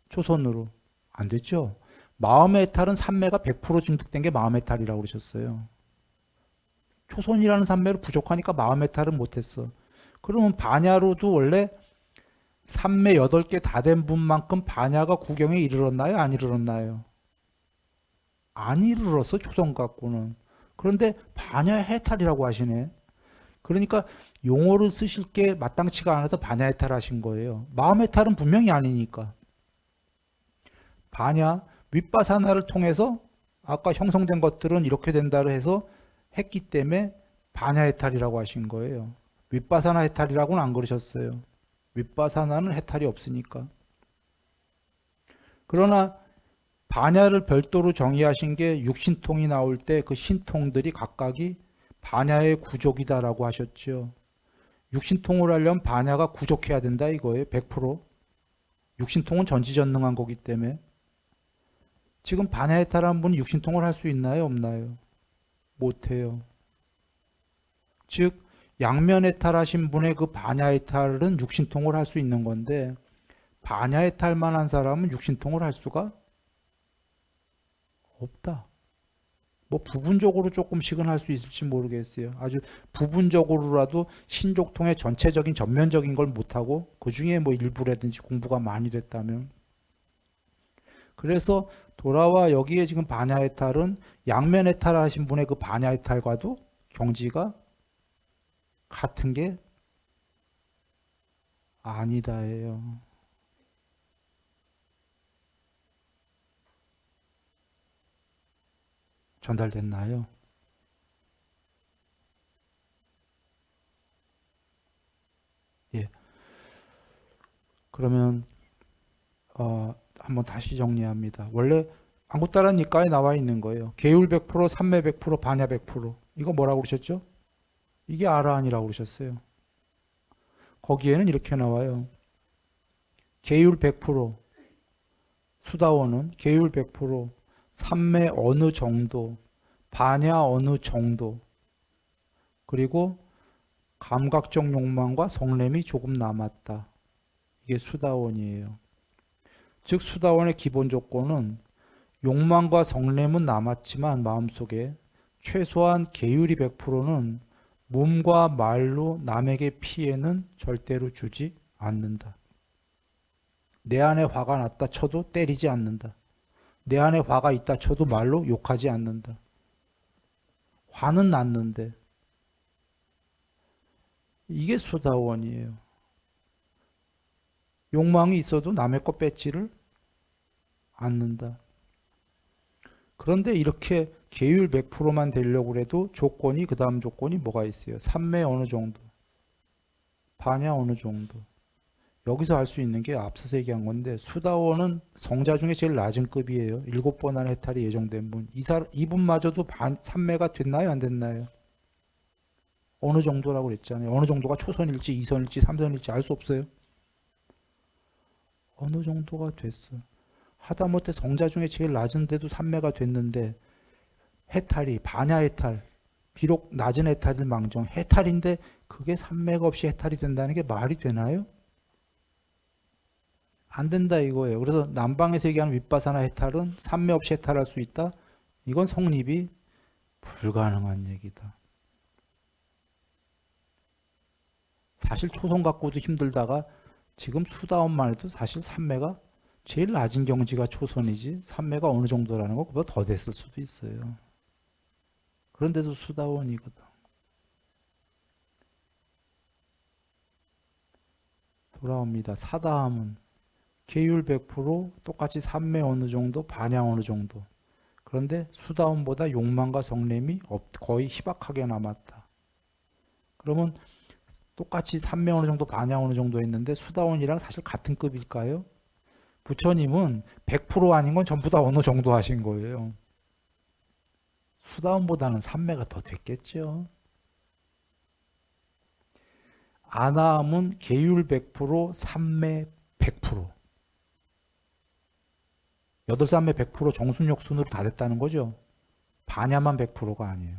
초선으로. 안 됐죠. 마음의 해탈은 산매가 100% 증득된 게 마음 해탈이라고 그러셨어요. 초선이라는 산매로 부족하니까 마음 해탈은 못했어. 그러면 반야로도 원래 산매 8개 다 된 분만큼 반야가 구경에 이르렀나요? 안 이르렀나요? 안 이르렀어, 초선 갖고는. 그런데 반야 해탈이라고 하시네. 그러니까 용어를 쓰실 게 마땅치가 않아서 반야 해탈 하신 거예요. 마음 해탈은 분명히 아니니까. 반야, 윗바사나를 통해서 아까 형성된 것들은 이렇게 된다고 해서 했기 때문에 반야 해탈이라고 하신 거예요. 윗바사나 해탈이라고는 안 그러셨어요. 윗바사나는 해탈이 없으니까. 그러나 반야를 별도로 정의하신 게 육신통이 나올 때 그 신통들이 각각이 반야의 구족이다라고 하셨죠. 육신통을 하려면 반야가 구족해야 된다 이거예요. 100%. 육신통은 전지전능한 거기 때문에. 지금 반야해탈한 분이 육신통을 할 수 있나요? 없나요? 못해요. 즉 양면해탈하신 분의 그 반야해탈은 육신통을 할 수 있는 건데 반야해탈만 한 사람은 육신통을 할 수가 없다. 뭐 부분적으로 조금씩은 할 수 있을지 모르겠어요. 아주 부분적으로라도 신족통의 전체적인 전면적인 걸 못하고 그 중에 뭐 일부라든지 공부가 많이 됐다면. 그래서 돌아와 여기에 지금 반야해탈은 양면해탈 하신 분의 그 반야해탈과도 경지가 같은 게 아니다예요. 전달됐나요? 예. 그러면 한번 다시 정리합니다. 원래 안구따라 니까에 나와 있는 거예요. 계율 100%, 산매 100%, 반야 100%. 이거 뭐라고 그러셨죠? 이게 아라한이라고 그러셨어요. 거기에는 이렇게 나와요. 계율 100%, 수다원은 계율 100%, 산매 어느 정도, 반야 어느 정도, 그리고 감각적 욕망과 성냄이 조금 남았다. 이게 수다원이에요. 즉 수다원의 기본 조건은 욕망과 성냄은 남았지만 마음속에 최소한 계율이 100%는 몸과 말로 남에게 피해는 절대로 주지 않는다. 내 안에 화가 났다 쳐도 때리지 않는다. 내 안에 화가 있다 쳐도 말로 욕하지 않는다. 화는 났는데 이게 수다원이에요. 욕망이 있어도 남의 거 뺏지를 않는다. 그런데 이렇게 계율 100%만 되려고 해도 조건이 그 다음 조건이 뭐가 있어요? 산매 어느 정도, 반야 어느 정도. 여기서 알 수 있는 게 앞서서 얘기한 건데 수다원은 성자 중에 제일 낮은 급이에요. 7번 안에 해탈이 예정된 분. 이분마저도 산매가 됐나요? 안 됐나요? 어느 정도라고 그랬잖아요. 어느 정도가 초선일지, 이선일지, 삼선일지 알 수 없어요. 어느 정도가 됐어. 하다못해 성자 중에 제일 낮은데도 산매가 됐는데 해탈이 반야 해탈, 비록 낮은 해탈일 망정 해탈인데 그게 산매가 없이 해탈이 된다는 게 말이 되나요? 안 된다 이거예요. 그래서 남방에서 얘기하는 윗바사나 해탈은 산매 없이 해탈할 수 있다. 이건 성립이 불가능한 얘기다. 사실 초선 갖고도 힘들다가 지금 수다원만 해도 사실 산매가 제일 낮은 경지가 초선이지 산매가 어느 정도라는 거 그보다 더 됐을 수도 있어요. 그런데도 수다원이거든. 돌아옵니다. 사다함은 계율 100% 똑같이 산매 어느 정도 반향 어느 정도. 그런데 수다원보다 욕망과 성냄이 거의 희박하게 남았다. 그러면 똑같이 산매 어느 정도 반향 어느 정도 했는데 수다원이랑 사실 같은 급일까요? 부처님은 100% 아닌 건 전부 다 어느 정도 하신 거예요. 수다원보다는 산매가 더 됐겠죠. 아나함은 계율 100% 산매 100%. 여덟산매 100% 정순역순으로 다 됐다는 거죠. 반야만 100%가 아니에요.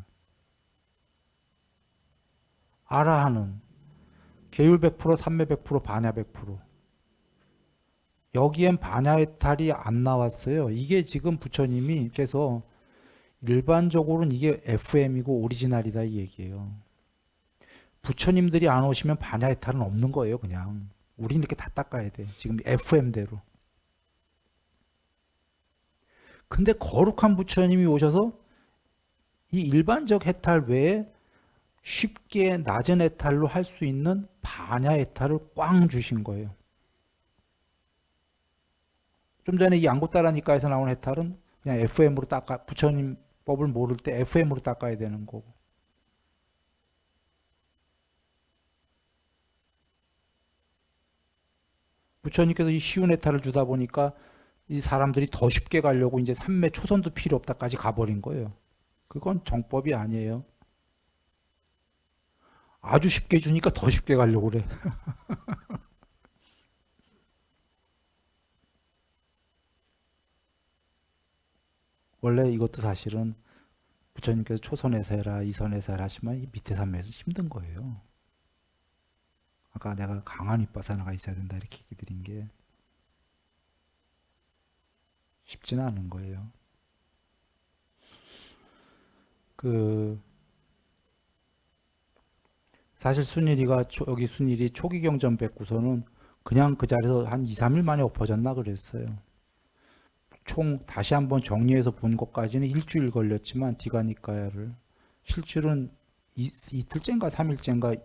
아라한은 계율 100%, 산매 100%, 반야 100%. 여기엔 반야해탈이 안 나왔어요. 이게 지금 부처님이 그래서 일반적으로는 이게 FM이고 오리지널이다 이 얘기예요. 부처님들이 안 오시면 반야해탈은 없는 거예요. 그냥 우리는 이렇게 다 닦아야 돼. 지금 FM대로. 근데 거룩한 부처님이 오셔서 이 일반적 해탈 외에 쉽게 낮은 해탈로 할 수 있는 반야 해탈을 꽝 주신 거예요. 좀 전에 이 양고따라니까에서 나온 해탈은 그냥 FM으로 닦아, 부처님 법을 모를 때 FM으로 닦아야 되는 거고. 부처님께서 이 쉬운 해탈을 주다 보니까 이 사람들이 더 쉽게 가려고 이제 삼매 초선도 필요 없다까지 가버린 거예요. 그건 정법이 아니에요. 아주 쉽게 주니까 더 쉽게 가려고 그래. 원래 이것도 사실은 부처님께서 초선에서 해라, 이선에서 해라 하시면 이 밑에 삼매에서 힘든 거예요. 아까 내가 강한 윗바사나가 있어야 된다 이렇게 얘기 드린 게 쉽지는 않은 거예요. 사실 순일이가 여기 순일이 초기 경전 뵙고서는 그냥 그 자리에서 한 2, 3일 만에 엎어졌나 그랬어요. 총 다시 한번 정리해서 본 것까지는 일주일 걸렸지만 디가니까야를 실질은 이틀째인가 3일째인가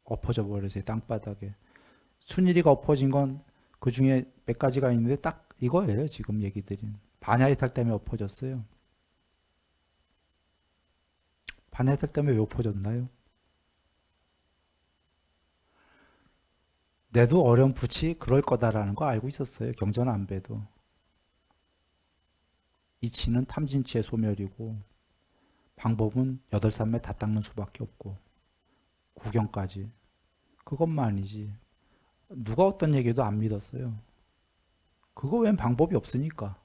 엎어져 버렸어요. 땅바닥에. 순일이가 엎어진 건 그 중에 몇 가지가 있는데 딱 이거예요. 지금 얘기 드린. 반야이탈 때문에 엎어졌어요. 반야이탈 때문에 왜 엎어졌나요? 내도 어렴풋이 그럴 거다라는 거 알고 있었어요. 경전 안 배도. 이치는 탐진치의 소멸이고 방법은 8산매 다 닦는 수밖에 없고 구경까지. 그것만이지. 누가 어떤 얘기도 안 믿었어요. 그거 웬 방법이 없으니까.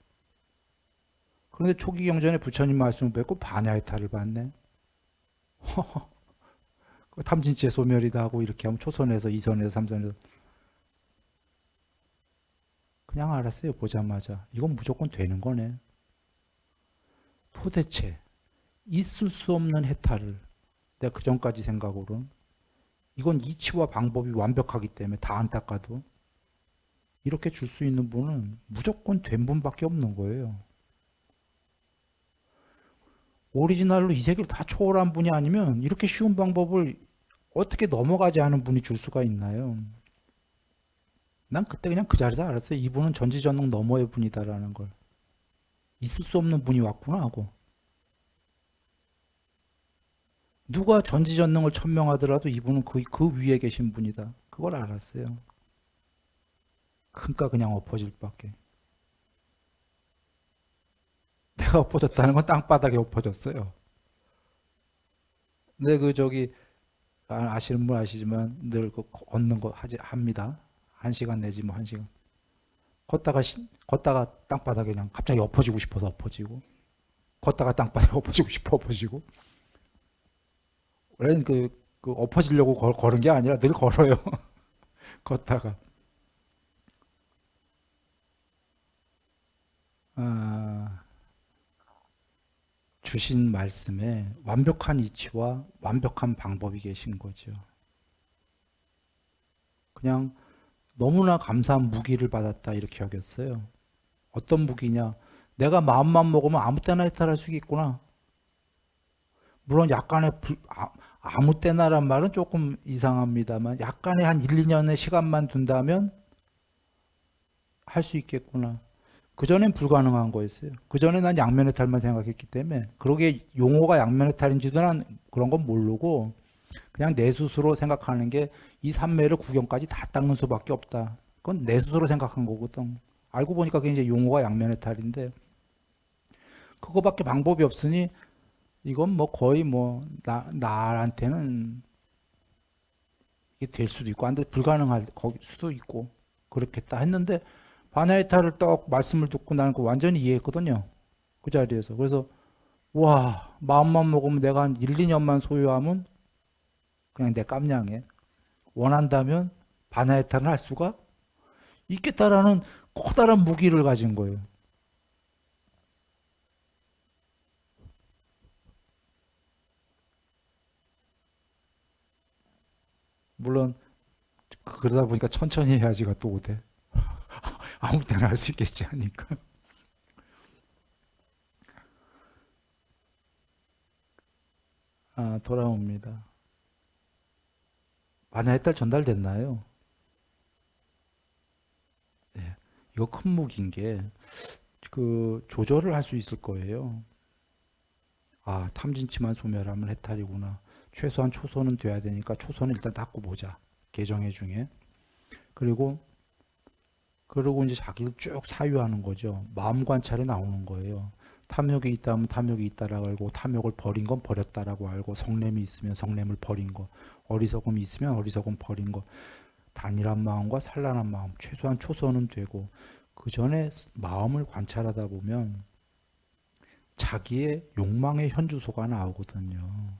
그런데 초기 경전에 부처님 말씀을 뵙고 반야이탈을 받네. 탐진치의 소멸이다 하고 이렇게 하면 초선에서 이선에서 삼선에서 그냥 알았어요. 보자마자. 이건 무조건 되는 거네. 도대체 있을 수 없는 해탈을 내가 그 전까지 생각으로는 이건 이치와 방법이 완벽하기 때문에 다 안 닦아도 이렇게 줄 수 있는 분은 무조건 된 분밖에 없는 거예요. 오리지널로 이 세계를 다 초월한 분이 아니면 이렇게 쉬운 방법을 어떻게 넘어가지 않은 분이 줄 수가 있나요? 난 그때 그냥 그 자리에서 알았어요. 이분은 전지전능 너머의 분이다라는 걸. 있을 수 없는 분이 왔구나 하고. 누가 전지전능을 천명하더라도 이분은 그 위에 계신 분이다. 그걸 알았어요. 그러니까 그냥 엎어질 밖에. 내가 엎어졌다는 건 땅바닥에 엎어졌어요. 근데 그 저기 아시는 분 아시지만 늘 그 걷는 거 합니다. 1시간 내지 뭐 1시간. 걷다가 땅바닥에 그냥 갑자기 엎어지고 싶어서 엎어지고, 걷다가 땅바닥에 엎어지고 싶어 엎어지고. 원래는 그 엎어지려고 걸은 게 아니라 늘 걸어요. 걷다가. 아, 주신 말씀에 완벽한 이치와 완벽한 방법이 계신 거죠. 그냥 너무나 감사한 무기를 받았다 이렇게 여겼어요. 어떤 무기냐? 내가 마음만 먹으면 아무 때나 해탈할 수 있구나. 물론 약간의 아무 때나란 말은 조금 이상합니다만 약간의 한 1, 2년의 시간만 둔다면 할 수 있겠구나. 그전엔 불가능한 거였어요. 그전에 난 양면해탈만 생각했기 때문에 그러게 용어가 양면해탈인지도 난 그런 건 모르고 그냥 내 스스로 생각하는 게 이 삼매를 구경까지 다 닦는 수밖에 없다. 그건 내 스스로 생각한 거거든. 알고 보니까 그게 이제 용어가 양면해탈인데 그거밖에 방법이 없으니 이건 뭐 거의 뭐 나한테는 이게 될 수도 있고 안 돼 불가능할 수도 있고 그렇겠다 했는데 바냐이타를 딱 말씀을 듣고 나는 그 완전히 이해했거든요. 그 자리에서. 그래서 와 마음만 먹으면 내가 한 1, 2년만 소유하면 그냥 내 깜냥에 원한다면 바냐이타를 할 수가 있겠다라는 커다란 무기를 가진 거예요. 물론 그러다 보니까 천천히 해야지가 또 오대. 아무 때나 할 수 있겠지 하니까. 돌아옵니다. 바냐이타 전달됐나요? 네. 이거 큰 무기인 게 그 조절을 할 수 있을 거예요. 탐진치만 소멸하면 해탈이구나. 최소한 초소는 돼야 되니까 초소는 일단 닦고 보자. 계정의 중에. 그리고 이제 자기를 쭉 사유하는 거죠. 마음 관찰에 나오는 거예요. 탐욕이 있다면 탐욕이 있다라고 알고 탐욕을 버린 건 버렸다라고 알고 성냄이 있으면 성냄을 버린 거 어리석음이 있으면 어리석음 버린 거 단일한 마음과 산란한 마음 최소한 초선은 되고 그 전에 마음을 관찰하다 보면 자기의 욕망의 현주소가 나오거든요.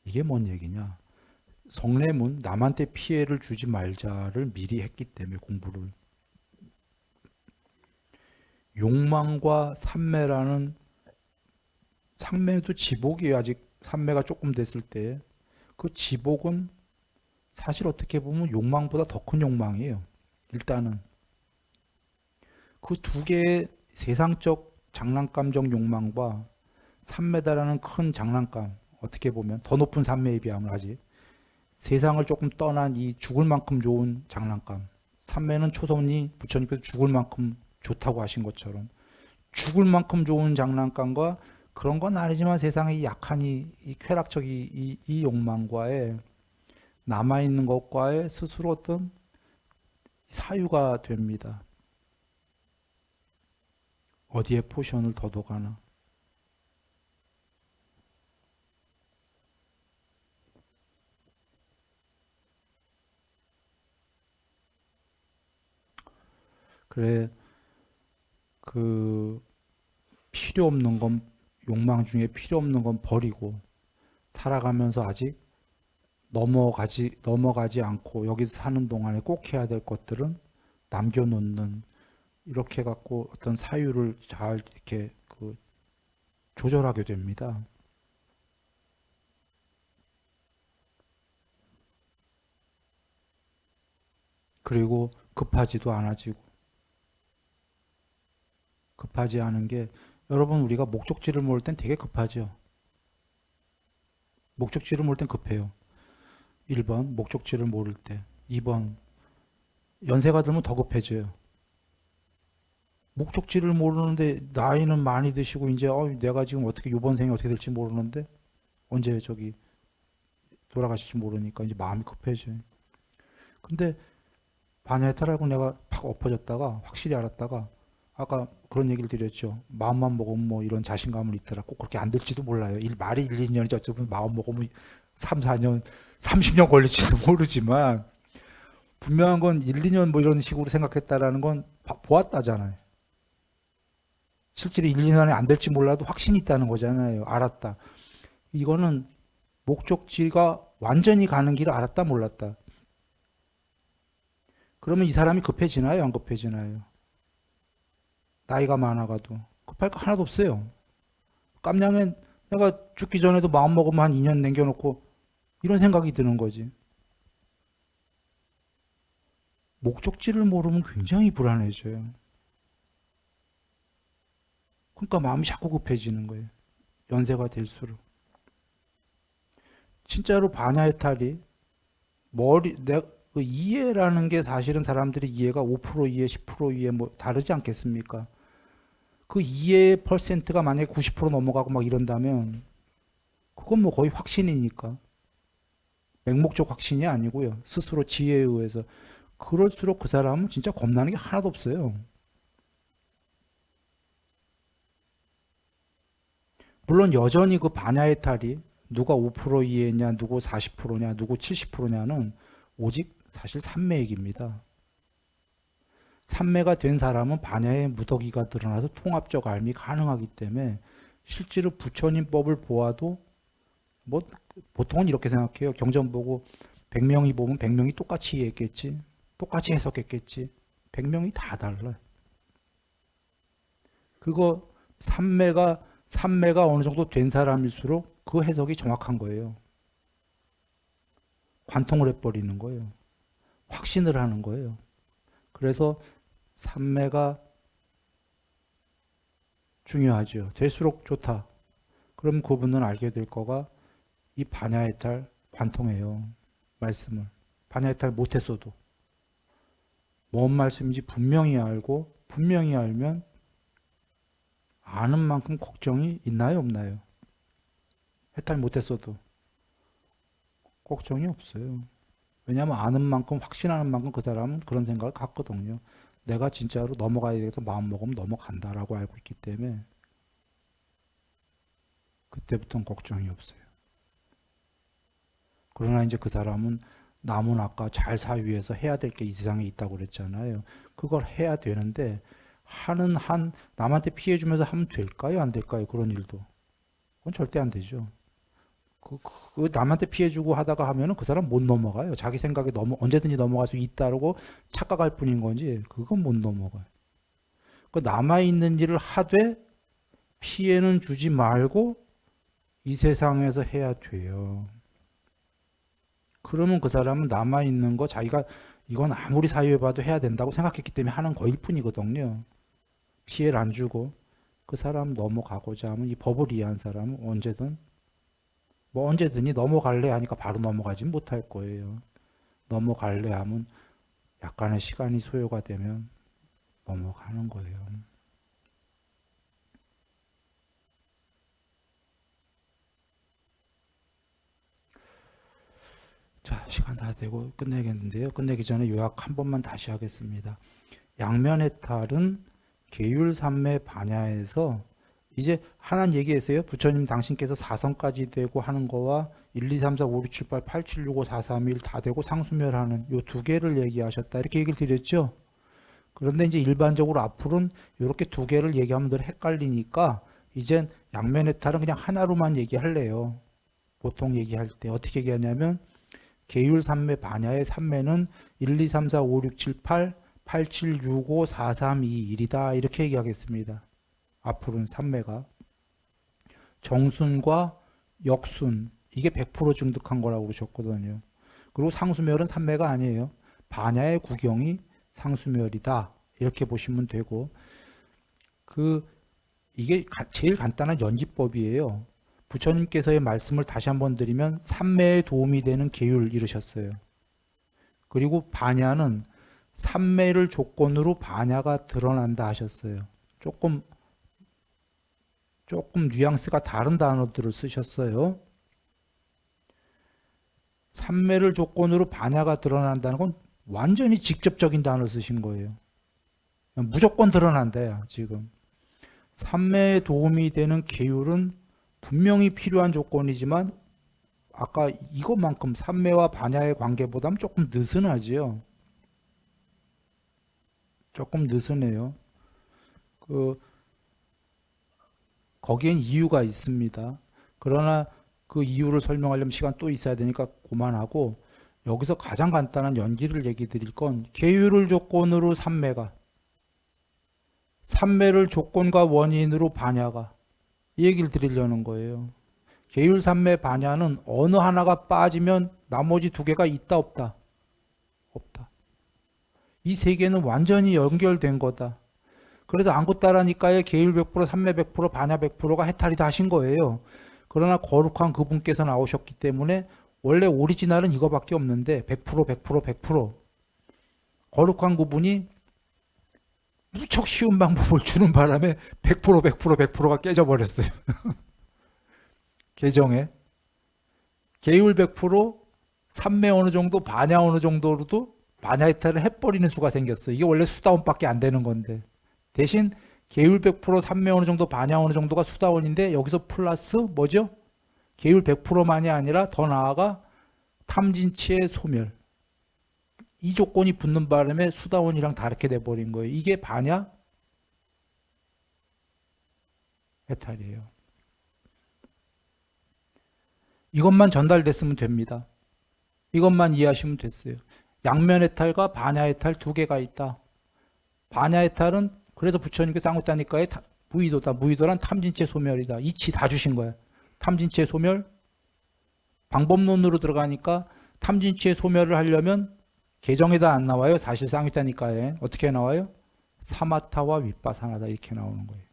이게 뭔 얘기냐? 성냄은 남한테 피해를 주지 말자를 미리 했기 때문에 공부를 욕망과 삼매라는 삼매도 지복이에요. 아직 삼매가 조금 됐을 때 그 지복은 사실 어떻게 보면 욕망보다 더 큰 욕망이에요. 일단은 그 두 개의 세상적 장난감적 욕망과 삼매다라는 큰 장난감 어떻게 보면 더 높은 삼매에 비하면 아직 세상을 조금 떠난 이 죽을 만큼 좋은 장난감 삼매는 초선이 부처님께서 죽을 만큼 좋다고 하신 것처럼 죽을 만큼 좋은 장난감과 그런 건 아니지만 세상의 약한 이 쾌락적 이 욕망과의 남아있는 것과의 스스로 어떤 사유가 됩니다. 어디에 포션을 더더가나. 그래, 그, 필요 없는 건, 욕망 중에 필요 없는 건 버리고, 살아가면서 아직 넘어가지 않고, 여기서 사는 동안에 꼭 해야 될 것들은 남겨놓는, 이렇게 갖고 어떤 사유를 잘 이렇게 그 조절하게 됩니다. 그리고 급하지도 않아지고, 급하지 않은 게, 여러분, 우리가 목적지를 모를 땐 되게 급하죠. 목적지를 모를 땐 급해요. 1번, 목적지를 모를 때. 2번, 연세가 들면 더 급해져요. 목적지를 모르는데 나이는 많이 드시고 이제 내가 지금 어떻게 이번 생에 어떻게 될지 모르는데 언제 저기 돌아가실지 모르니까 이제 마음이 급해져요. 근데 반야해탈하고 내가 팍 엎어졌다가 확실히 알았다가 아까 그런 얘기를 드렸죠. 마음만 먹으면 뭐 이런 자신감을 있더라. 꼭 그렇게 안 될지도 몰라요. 말이 1, 2년이지 어쩌면 마음 먹으면 3, 4년, 30년 걸릴지도 모르지만 분명한 건 1, 2년 뭐 이런 식으로 생각했다라는 건 보았다잖아요. 실제로 1, 2년 안에 안 될지 몰라도 확신이 있다는 거잖아요. 알았다. 이거는 목적지가 완전히 가는 길을 알았다 몰랐다. 그러면 이 사람이 급해지나요? 안 급해지나요? 나이가 많아가도 급할 거 하나도 없어요. 깜냥엔 내가 죽기 전에도 마음 먹으면 한 2년 남겨놓고 이런 생각이 드는 거지. 목적지를 모르면 굉장히 불안해져요. 그러니까 마음이 자꾸 급해지는 거예요. 연세가 될수록. 진짜로 반야해탈이 그 이해라는 게 사실은 사람들이 이해가 5% 이해, 10% 이해 뭐 다르지 않겠습니까? 그 이해의 퍼센트가 만약에 90% 넘어가고 막 이런다면 그건 뭐 거의 확신이니까. 맹목적 확신이 아니고요. 스스로 지혜에 의해서. 그럴수록 그 사람은 진짜 겁나는 게 하나도 없어요. 물론 여전히 그 반야해탈이 누가 5% 이해냐, 누구 40%냐, 누구 70%냐는 오직 사실 삼매액입니다. 삼매가 된 사람은 반야의 무더기가 드러나서 통합적 알미 가능하기 때문에 실제로 부처님법을 보아도 뭐 보통은 이렇게 생각해요. 경전 보고 100명이 보면 100명이 똑같이 이해했겠지. 똑같이 해석했겠지. 100명이 다 달라요. 그거 삼매가 어느 정도 된 사람일수록 그 해석이 정확한 거예요. 관통을 해버리는 거예요. 확신을 하는 거예요. 그래서 삼매가 중요하죠. 될수록 좋다. 그럼 그분은 알게 될 거가 이 반야해탈 관통해요. 말씀을. 반야해탈 못했어도. 뭔 말씀인지 분명히 알고 분명히 알면 아는 만큼 걱정이 있나요 없나요? 해탈 못했어도 걱정이 없어요. 왜냐하면 아는 만큼 확신하는 만큼 그 사람은 그런 생각을 갖거든요. 내가 진짜로 넘어가야 돼서 마음먹으면 넘어간다라고 알고 있기 때문에 그때부터는 걱정이 없어요. 그러나 이제 그 사람은 남은 아까 잘 살기 위해서 해야 될 게 이 세상에 있다고 그랬잖아요. 그걸 해야 되는데 하는 한 남한테 피해 주면서 하면 될까요? 안 될까요? 그런 일도. 그건 절대 안 되죠. 그 남한테 피해 주고 하다가 하면은 그 사람 못 넘어가요. 자기 생각에 언제든지 넘어갈 수 있다고 착각할 뿐인 건지 그건 못 넘어가요. 그 남아 있는 일을 하되 피해는 주지 말고 이 세상에서 해야 돼요. 그러면 그 사람은 남아 있는 거 자기가 이건 아무리 사유해 봐도 해야 된다고 생각했기 때문에 하는 거일 뿐이거든요. 피해를 안 주고 그 사람 넘어가고자 하면 이 법을 이해한 사람은 언제든지 넘어갈래 하니까 바로 넘어가진 못할 거예요. 넘어갈래 하면 약간의 시간이 소요가 되면 넘어가는 거예요. 자, 시간 다 되고 끝내겠는데요. 끝내기 전에 요약 한 번만 다시 하겠습니다. 양면해탈은 계율삼매 반야에서 이제 하나는 얘기했어요. 부처님 당신께서 사성까지 되고 하는 거와 1, 2, 3, 4, 5, 6, 7, 8, 8, 7, 6, 5, 4, 3, 1 다 되고 상수멸하는 요 두 개를 얘기하셨다. 이렇게 얘기를 드렸죠. 그런데 이제 일반적으로 앞으로는 이렇게 두 개를 얘기하면 늘 헷갈리니까 이젠 양면해탈은 그냥 하나로만 얘기할래요. 보통 얘기할 때 어떻게 얘기하냐면 계율 삼매 반야의 삼매는 1, 2, 3, 4, 5, 6, 7, 8, 8, 7, 6, 5, 4, 3, 2, 1이다. 이렇게 얘기하겠습니다. 앞으로는 삼매가 정순과 역순 이게 100% 증득한 거라고 그러셨거든요. 그리고 상수멸은 삼매가 아니에요. 반야의 구경이 상수멸이다. 이렇게 보시면 되고 이게 제일 간단한 연기법이에요. 부처님께서의 말씀을 다시 한번 드리면 삼매에 도움이 되는 계율 이르셨어요. 그리고 반야는 삼매를 조건으로 반야가 드러난다 하셨어요. 조금 뉘앙스가 다른 단어들을 쓰셨어요. 삼매를 조건으로 반야가 드러난다는 건 완전히 직접적인 단어를 쓰신 거예요. 무조건 드러난다 지금. 삼매에 도움이 되는 계율은 분명히 필요한 조건이지만 아까 이것만큼 삼매와 반야의 관계보다는 조금 느슨하지요. 조금 느슨해요. 거기엔 이유가 있습니다. 그러나 그 이유를 설명하려면 시간 또 있어야 되니까 그만하고, 여기서 가장 간단한 연기를 얘기 드릴 건, 계율을 조건으로 삼매가, 삼매를 조건과 원인으로 반야가, 이 얘기를 드리려는 거예요. 계율 삼매 반야는 어느 하나가 빠지면 나머지 두 개가 있다 없다? 없다. 이 세 개는 완전히 연결된 거다. 그래서 안구따라니까의 계율 100%, 삼매 100%, 반야 100%가 해탈이다 하신 거예요. 그러나 거룩한 그분께서 나오셨기 때문에 원래 오리지널은 이거밖에 없는데 100%, 100%, 100%. 거룩한 그분이 무척 쉬운 방법을 주는 바람에 100%, 100%, 100%가 깨져버렸어요. 계정에. 계율 100%, 삼매 어느 정도, 반야 어느 정도로도 반야 해탈을 해버리는 수가 생겼어요. 이게 원래 수다원밖에 안 되는 건데. 대신 계율 100%, 삼매 어느 정도, 반야 어느 정도가 수다원인데 여기서 플러스 뭐죠? 계율 100%만이 아니라 더 나아가 탐진치의 소멸. 이 조건이 붙는 바람에 수다원이랑 다르게 돼버린 거예요. 이게 반야 해탈이에요. 이것만 전달됐으면 됩니다. 이것만 이해하시면 됐어요. 양면 해탈과 반야 해탈 두 개가 있다. 반야 해탈은 그래서 부처님께 쌍우따니까의 무의도다. 무의도란 탐진체 소멸이다. 이치 다 주신 거야. 탐진체 소멸. 방법론으로 들어가니까 탐진체 소멸을 하려면 개정에다 안 나와요. 사실 쌍우따니까에 어떻게 나와요? 사마타와 윗바사나다 이렇게 나오는 거예요.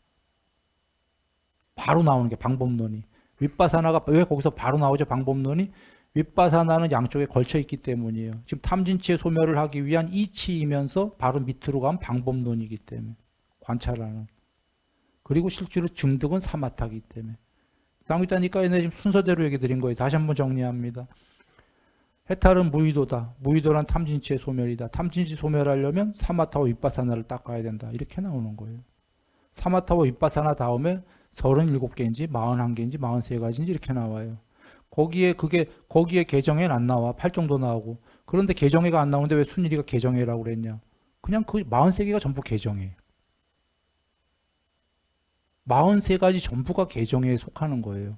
바로 나오는 게 방법론이. 윗바사나가 왜 거기서 바로 나오죠? 방법론이. 윗바사나는 양쪽에 걸쳐 있기 때문이에요. 지금 탐진치의 소멸을 하기 위한 이치이면서 바로 밑으로 가면 방법론이기 때문에. 관찰하는. 그리고 실제로 증득은 사마타이기 때문에. 쌍위따니까에 지금 순서대로 얘기 드린 거예요. 다시 한번 정리합니다. 해탈은 무의도다. 무의도란 탐진치의 소멸이다. 탐진치 소멸하려면 사마타와 윗바사나를 닦아야 된다. 이렇게 나오는 거예요. 사마타와 윗바사나 다음에 37개인지 41개인지 43가지인지 이렇게 나와요. 거기에 개정에는 안 나와. 8정도 나오고. 그런데 개정해가 안 나오는데 왜 순일이가 개정해라고 그랬냐? 그냥 그 43개가 전부 개정해. 43가지 전부가 개정해에 속하는 거예요.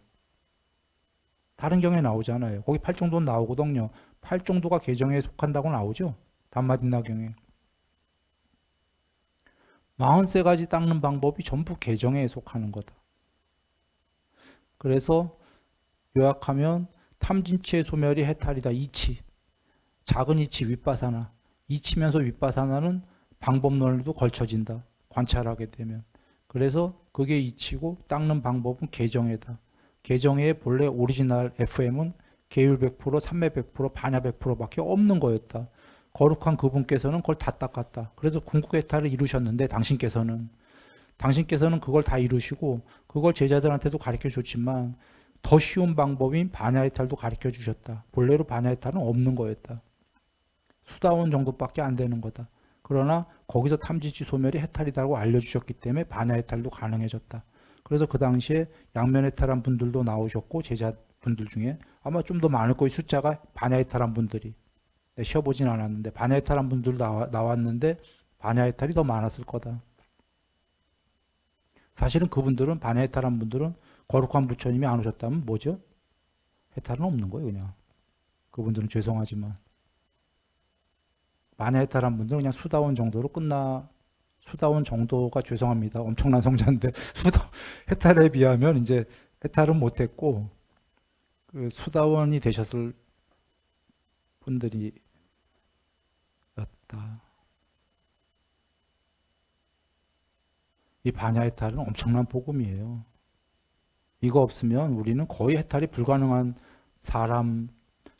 다른 경에 나오잖아요. 거기 8정도는 나오거든요. 8정도가 개정해에 속한다고 나오죠. 단마딘나경에. 43가지 닦는 방법이 전부 개정해에 속하는 거다. 그래서 요약하면 탐진치의 소멸이 해탈이다. 이치. 작은 이치 윗바사나. 이치면서 윗바사나는 방법론에도 걸쳐진다. 관찰하게 되면. 그래서 그게 이치고 닦는 방법은 개정해다. 개정해의 본래 오리지널 FM은 계율 100%, 삼매 100%, 반야 100%밖에 없는 거였다. 거룩한 그분께서는 그걸 다 닦았다. 그래서 궁극 해탈을 이루셨는데 당신께서는 그걸 다 이루시고 그걸 제자들한테도 가르쳐 줬지만 더 쉬운 방법인 반야 해탈도 가르쳐 주셨다. 본래로 반야 해탈은 없는 거였다. 수다원 정도밖에 안 되는 거다. 그러나 거기서 탐진치 소멸이 해탈이라고 알려주셨기 때문에 반야 해탈도 가능해졌다. 그래서 그 당시에 양면 해탈한 분들도 나오셨고 제자분들 중에 아마 좀 더 많을 거예요. 숫자가 반야 해탈한 분들이. 쉬어보진 않았는데 반야 해탈한 분들 나왔는데 반야 해탈이 더 많았을 거다. 사실은 그분들은 반야 해탈한 분들은 거룩한 부처님이 안 오셨다면 뭐죠? 해탈은 없는 거예요. 그냥. 그분들은 죄송하지만. 반야 해탈한 분들은 그냥 수다원 정도로 수다원 정도가 죄송합니다. 엄청난 성자인데 해탈에 비하면 이제 해탈은 못했고 그 수다원이 되셨을 분들이었다. 이 반야 해탈은 엄청난 복음이에요. 이거 없으면 우리는 거의 해탈이 불가능한 사람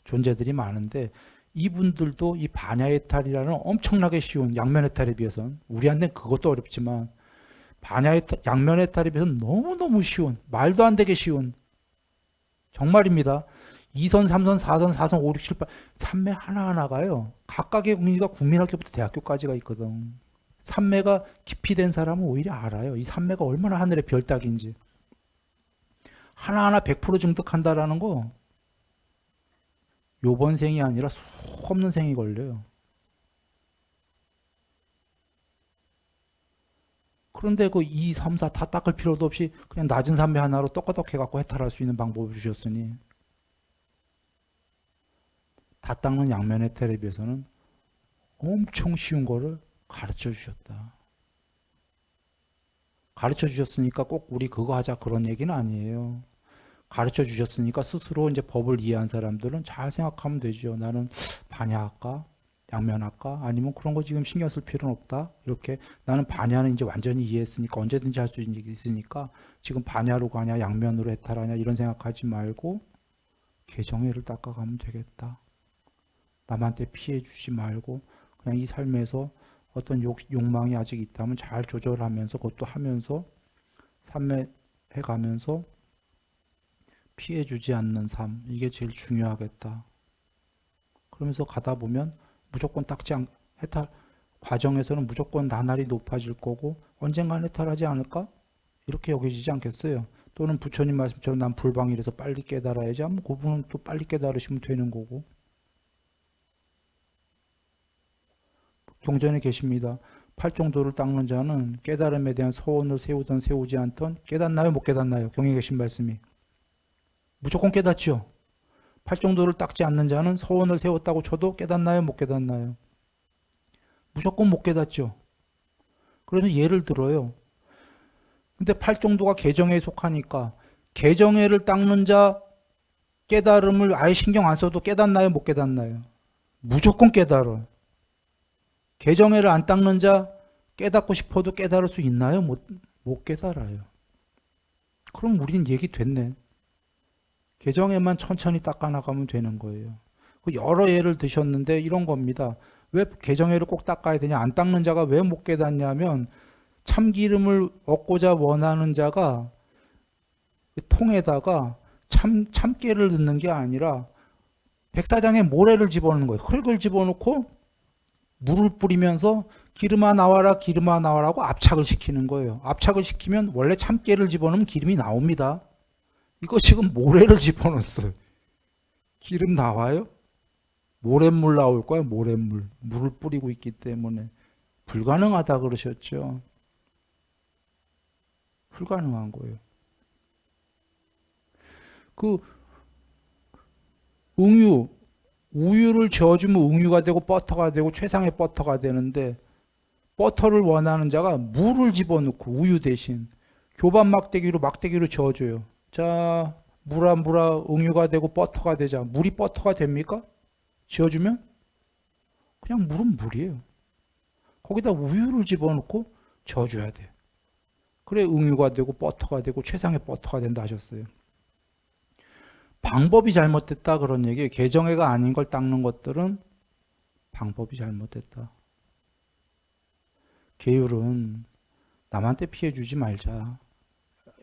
존재들이 많은데 이분들도 이 반야 해탈이라는 엄청나게 쉬운 양면 해탈에 비해서는 우리한테는 그것도 어렵지만 반야 해탈, 양면 해탈에 비해서는 너무너무 쉬운 말도 안 되게 쉬운 정말입니다. 2선, 3선, 4선, 4선, 5, 6, 7, 8 산매 하나하나가요. 각각의 국리가 국민학교부터 대학교까지가 있거든. 산매가 깊이 된 사람은 오히려 알아요. 이 산매가 얼마나 하늘의 별 따기인지. 하나하나 100% 증득한다라는 거 요번 생이 아니라 수 없는 생이 걸려요. 그런데 그 2, 3, 4 다 닦을 필요도 없이 그냥 낮은 산매 하나로 똑똑해 갖고 해탈할 수 있는 방법을 주셨으니 다 닦는 양면 해탈에 비해서는 엄청 쉬운 거를 가르쳐 주셨다. 가르쳐 주셨으니까 꼭 우리 그거 하자 그런 얘기는 아니에요. 가르쳐 주셨으니까 스스로 이제 법을 이해한 사람들은 잘 생각하면 되죠. 나는 반야할까? 양면할까? 아니면 그런 거 지금 신경 쓸 필요는 없다. 이렇게 나는 반야는 이제 완전히 이해했으니까 언제든지 할 수 있으니까 지금 반야로 가냐 양면으로 해탈하냐 이런 생각하지 말고 개정회를 닦아가면 되겠다. 남한테 피해 주지 말고 그냥 이 삶에서 어떤 욕망이 아직 있다면 잘 조절하면서 그것도 하면서 삼매해 가면서 피해 주지 않는 삶 이게 제일 중요하겠다. 그러면서 가다 보면 무조건 해탈 과정에서는 무조건 나날이 높아질 거고 언젠간 해탈하지 않을까? 이렇게 여겨지지 않겠어요? 또는 부처님 말씀처럼 난 불방이라서 빨리 깨달아야지 하면 그분은 또 빨리 깨달으시면 되는 거고. 경전에 계십니다. 팔종도를 닦는 자는 깨달음에 대한 서원을 세우든 세우지 않든 깨닫나요? 못 깨닫나요? 경에 계신 말씀이. 무조건 깨닫죠. 팔종도를 닦지 않는 자는 서원을 세웠다고 쳐도 깨닫나요? 못 깨닫나요? 무조건 못 깨닫죠. 그래서 예를 들어요. 근데 팔종도가 개정회에 속하니까 개정회를 닦는 자 깨달음을 아예 신경 안 써도 깨닫나요? 못 깨닫나요? 무조건 깨달아요. 개정회를 안 닦는 자 깨닫고 싶어도 깨달을 수 있나요? 못 깨달아요. 그럼 우리는 얘기 됐네. 개정회만 천천히 닦아나가면 되는 거예요. 여러 예를 드셨는데 이런 겁니다. 왜 개정회를 꼭 닦아야 되냐? 안 닦는 자가 왜 못 깨닫냐면 참기름을 얻고자 원하는 자가 통에다가 참깨를 넣는 게 아니라 백사장에 모래를 집어넣는 거예요. 흙을 집어넣고 물을 뿌리면서 기름아 나와라 기름아 나와라고 압착을 시키는 거예요. 압착을 시키면 원래 참깨를 집어넣으면 기름이 나옵니다. 이거 지금 모래를 집어넣었어요. 기름 나와요? 모래물 나올 거야, 모래물. 물을 뿌리고 있기 때문에 불가능하다 그러셨죠. 불가능한 거예요. 그 우유를 저어주면 웅유가 되고 버터가 되고 최상의 버터가 되는데 버터를 원하는 자가 물을 집어넣고 우유 대신 교반 막대기로 저어줘요. 자, 물아 웅유가 되고 버터가 되자. 물이 버터가 됩니까? 지어주면? 그냥 물은 물이에요. 거기다 우유를 집어넣고 저어줘야 돼. 그래 웅유가 되고 버터가 되고 최상의 버터가 된다 하셨어요. 방법이 잘못됐다 그런 얘기예요. 개정회가 아닌 걸 닦는 것들은 방법이 잘못됐다. 계율은 남한테 피해 주지 말자.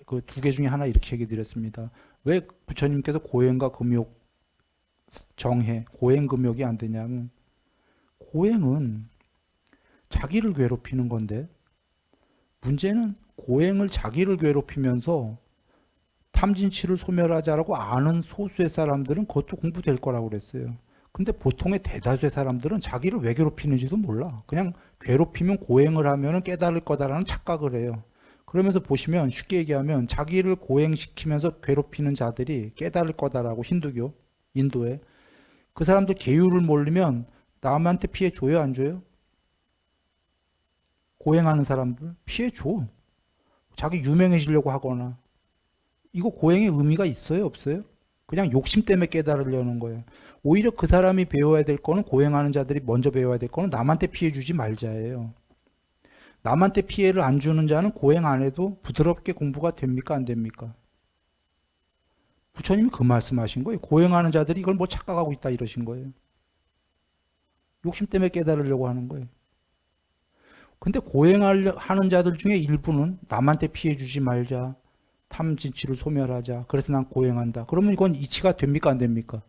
그 두 개 중에 하나 이렇게 얘기 드렸습니다. 왜 부처님께서 고행과 금욕 정해, 고행 금욕이 안 되냐면 고행은 자기를 괴롭히는 건데 문제는 고행을 자기를 괴롭히면서 탐진치를 소멸하자라고 아는 소수의 사람들은 그것도 공부될 거라고 그랬어요. 근데 보통의 대다수의 사람들은 자기를 왜 괴롭히는지도 몰라. 그냥 괴롭히면 고행을 하면 깨달을 거다라는 착각을 해요. 그러면서 보시면 쉽게 얘기하면 자기를 고행시키면서 괴롭히는 자들이 깨달을 거다라고 힌두교, 인도에 그 사람들 계율을 모르면 남한테 피해 줘요, 안 줘요? 고행하는 사람들 피해 줘. 자기 유명해지려고 하거나 이거 고행의 의미가 있어요, 없어요? 그냥 욕심 때문에 깨달으려는 거예요. 오히려 그 사람이 배워야 될 거는 고행하는 자들이 먼저 배워야 될 거는 남한테 피해 주지 말자예요. 남한테 피해를 안 주는 자는 고행 안 해도 부드럽게 공부가 됩니까, 안 됩니까? 부처님이 그 말씀하신 거예요. 고행하는 자들이 이걸 뭐 착각하고 있다 이러신 거예요. 욕심 때문에 깨달으려고 하는 거예요. 근데 고행하는 자들 중에 일부는 남한테 피해 주지 말자. 탐진치를 소멸하자. 그래서 난 고행한다. 그러면 이건 이치가 됩니까 안 됩니까?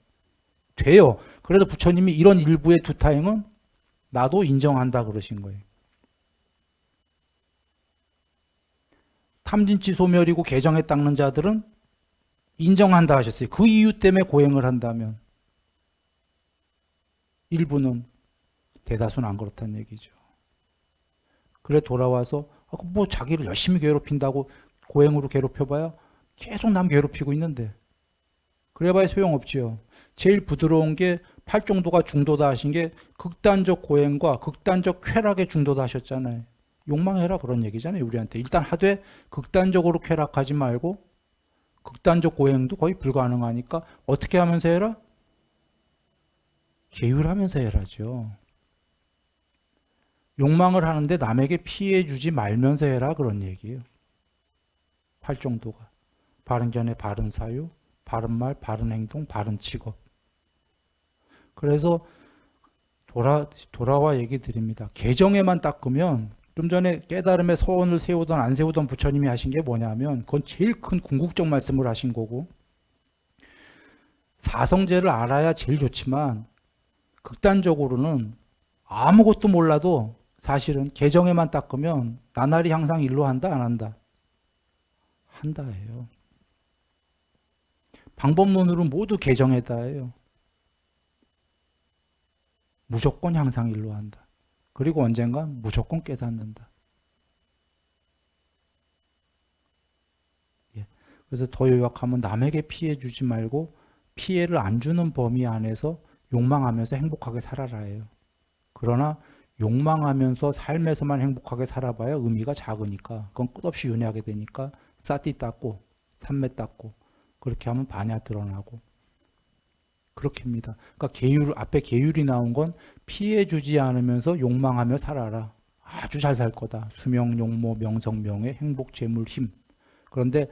돼요. 그래서 부처님이 이런 일부의 두타행은 나도 인정한다 그러신 거예요. 탐진치 소멸이고 개정에 닦는 자들은 인정한다 하셨어요. 그 이유 때문에 고행을 한다면 일부는, 대다수는 안 그렇다는 얘기죠. 그래 돌아와서 뭐 자기를 열심히 괴롭힌다고 고행으로 괴롭혀봐야 계속 남 괴롭히고 있는데 그래봐야 소용없지요. 제일 부드러운 게 팔정도가 중도다 하신 게 극단적 고행과 극단적 쾌락에 중도다 하셨잖아요. 욕망해라 그런 얘기잖아요. 우리한테 일단 하되 극단적으로 쾌락하지 말고 극단적 고행도 거의 불가능하니까 어떻게 하면서 해라? 계율하면서 해라죠. 욕망을 하는데 남에게 피해 주지 말면서 해라 그런 얘기예요. 팔정도가 바른 견해, 바른 사유, 바른 말, 바른 행동, 바른 직업. 그래서 돌아와 얘기 드립니다. 개정에만 닦으면 좀 전에 깨달음의 서원을 세우던 안 세우던 부처님이 하신 게 뭐냐면 그건 제일 큰 궁극적 말씀을 하신 거고 사성제를 알아야 제일 좋지만 극단적으로는 아무것도 몰라도 사실은 개정에만 닦으면 나날이 항상 일로 한다 안 한다? 한다예요. 방법론으로는 모두 개정에다예요. 무조건 향상 일로 한다. 그리고 언젠가 무조건 깨닫는다. 예. 그래서 더 요약하면 남에게 피해 주지 말고 피해를 안 주는 범위 안에서 욕망하면서 행복하게 살아라예요. 그러나 욕망하면서 삶에서만 행복하게 살아봐야 의미가 작으니까 그건 끝없이 윤회하게 되니까 싸띠 닦고 삼매 닦고 그렇게 하면 반야 드러나고 그렇게 합니다. 그러니까 앞에 계율이 나온 건 피해 주지 않으면서 욕망하며 살아라. 아주 잘 살 거다. 수명, 용모, 명성, 명예, 행복, 재물, 힘. 그런데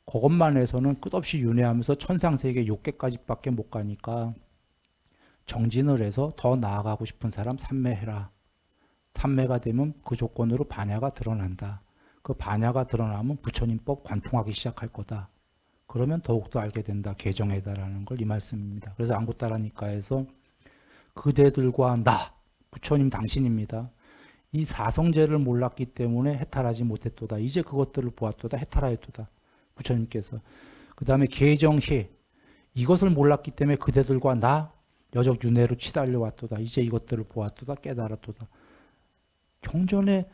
그것만 해서는 끝없이 윤회하면서 천상세계 6개까지밖에 못 가니까 정진을 해서 더 나아가고 싶은 사람 삼매해라. 삼매가 되면 그 조건으로 반야가 드러난다. 그 반야가 드러나면 부처님법 관통하기 시작할 거다. 그러면 더욱더 알게 된다. 개정해다라는 걸 이 말씀입니다. 그래서 안구따라니까에서 그대들과 나, 부처님 당신입니다. 이 사성제를 몰랐기 때문에 해탈하지 못했도다. 이제 그것들을 보았도다. 해탈하였도다. 부처님께서. 그 다음에 개정해. 이것을 몰랐기 때문에 그대들과 나, 여적 윤회로 치달려왔도다. 이제 이것들을 보았도다. 깨달았도다. 경전에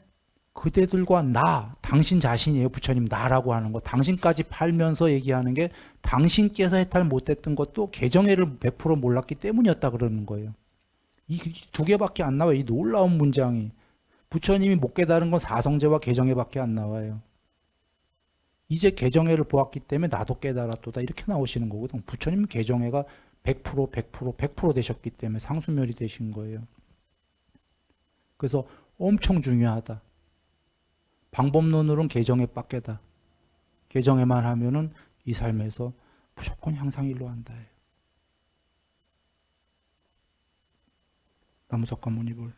그대들과 나, 당신 자신이에요. 부처님 나라고 하는 거. 당신까지 팔면서 얘기하는 게 당신께서 해탈 못했던 것도 개정해를 100% 몰랐기 때문이었다 그러는 거예요. 이 두 개밖에 안 나와요. 이 놀라운 문장이. 부처님이 못 깨달은 건 사성제와 개정해밖에 안 나와요. 이제 개정해를 보았기 때문에 나도 깨달았도다. 이렇게 나오시는 거거든. 부처님 개정해가 100% 되셨기 때문에 상수멸이 되신 거예요. 그래서 엄청 중요하다. 방법론으로는 개정해 빡게다. 개정해만 하면은 이 삶에서 무조건 향상일로 한다. 나무석가모니불.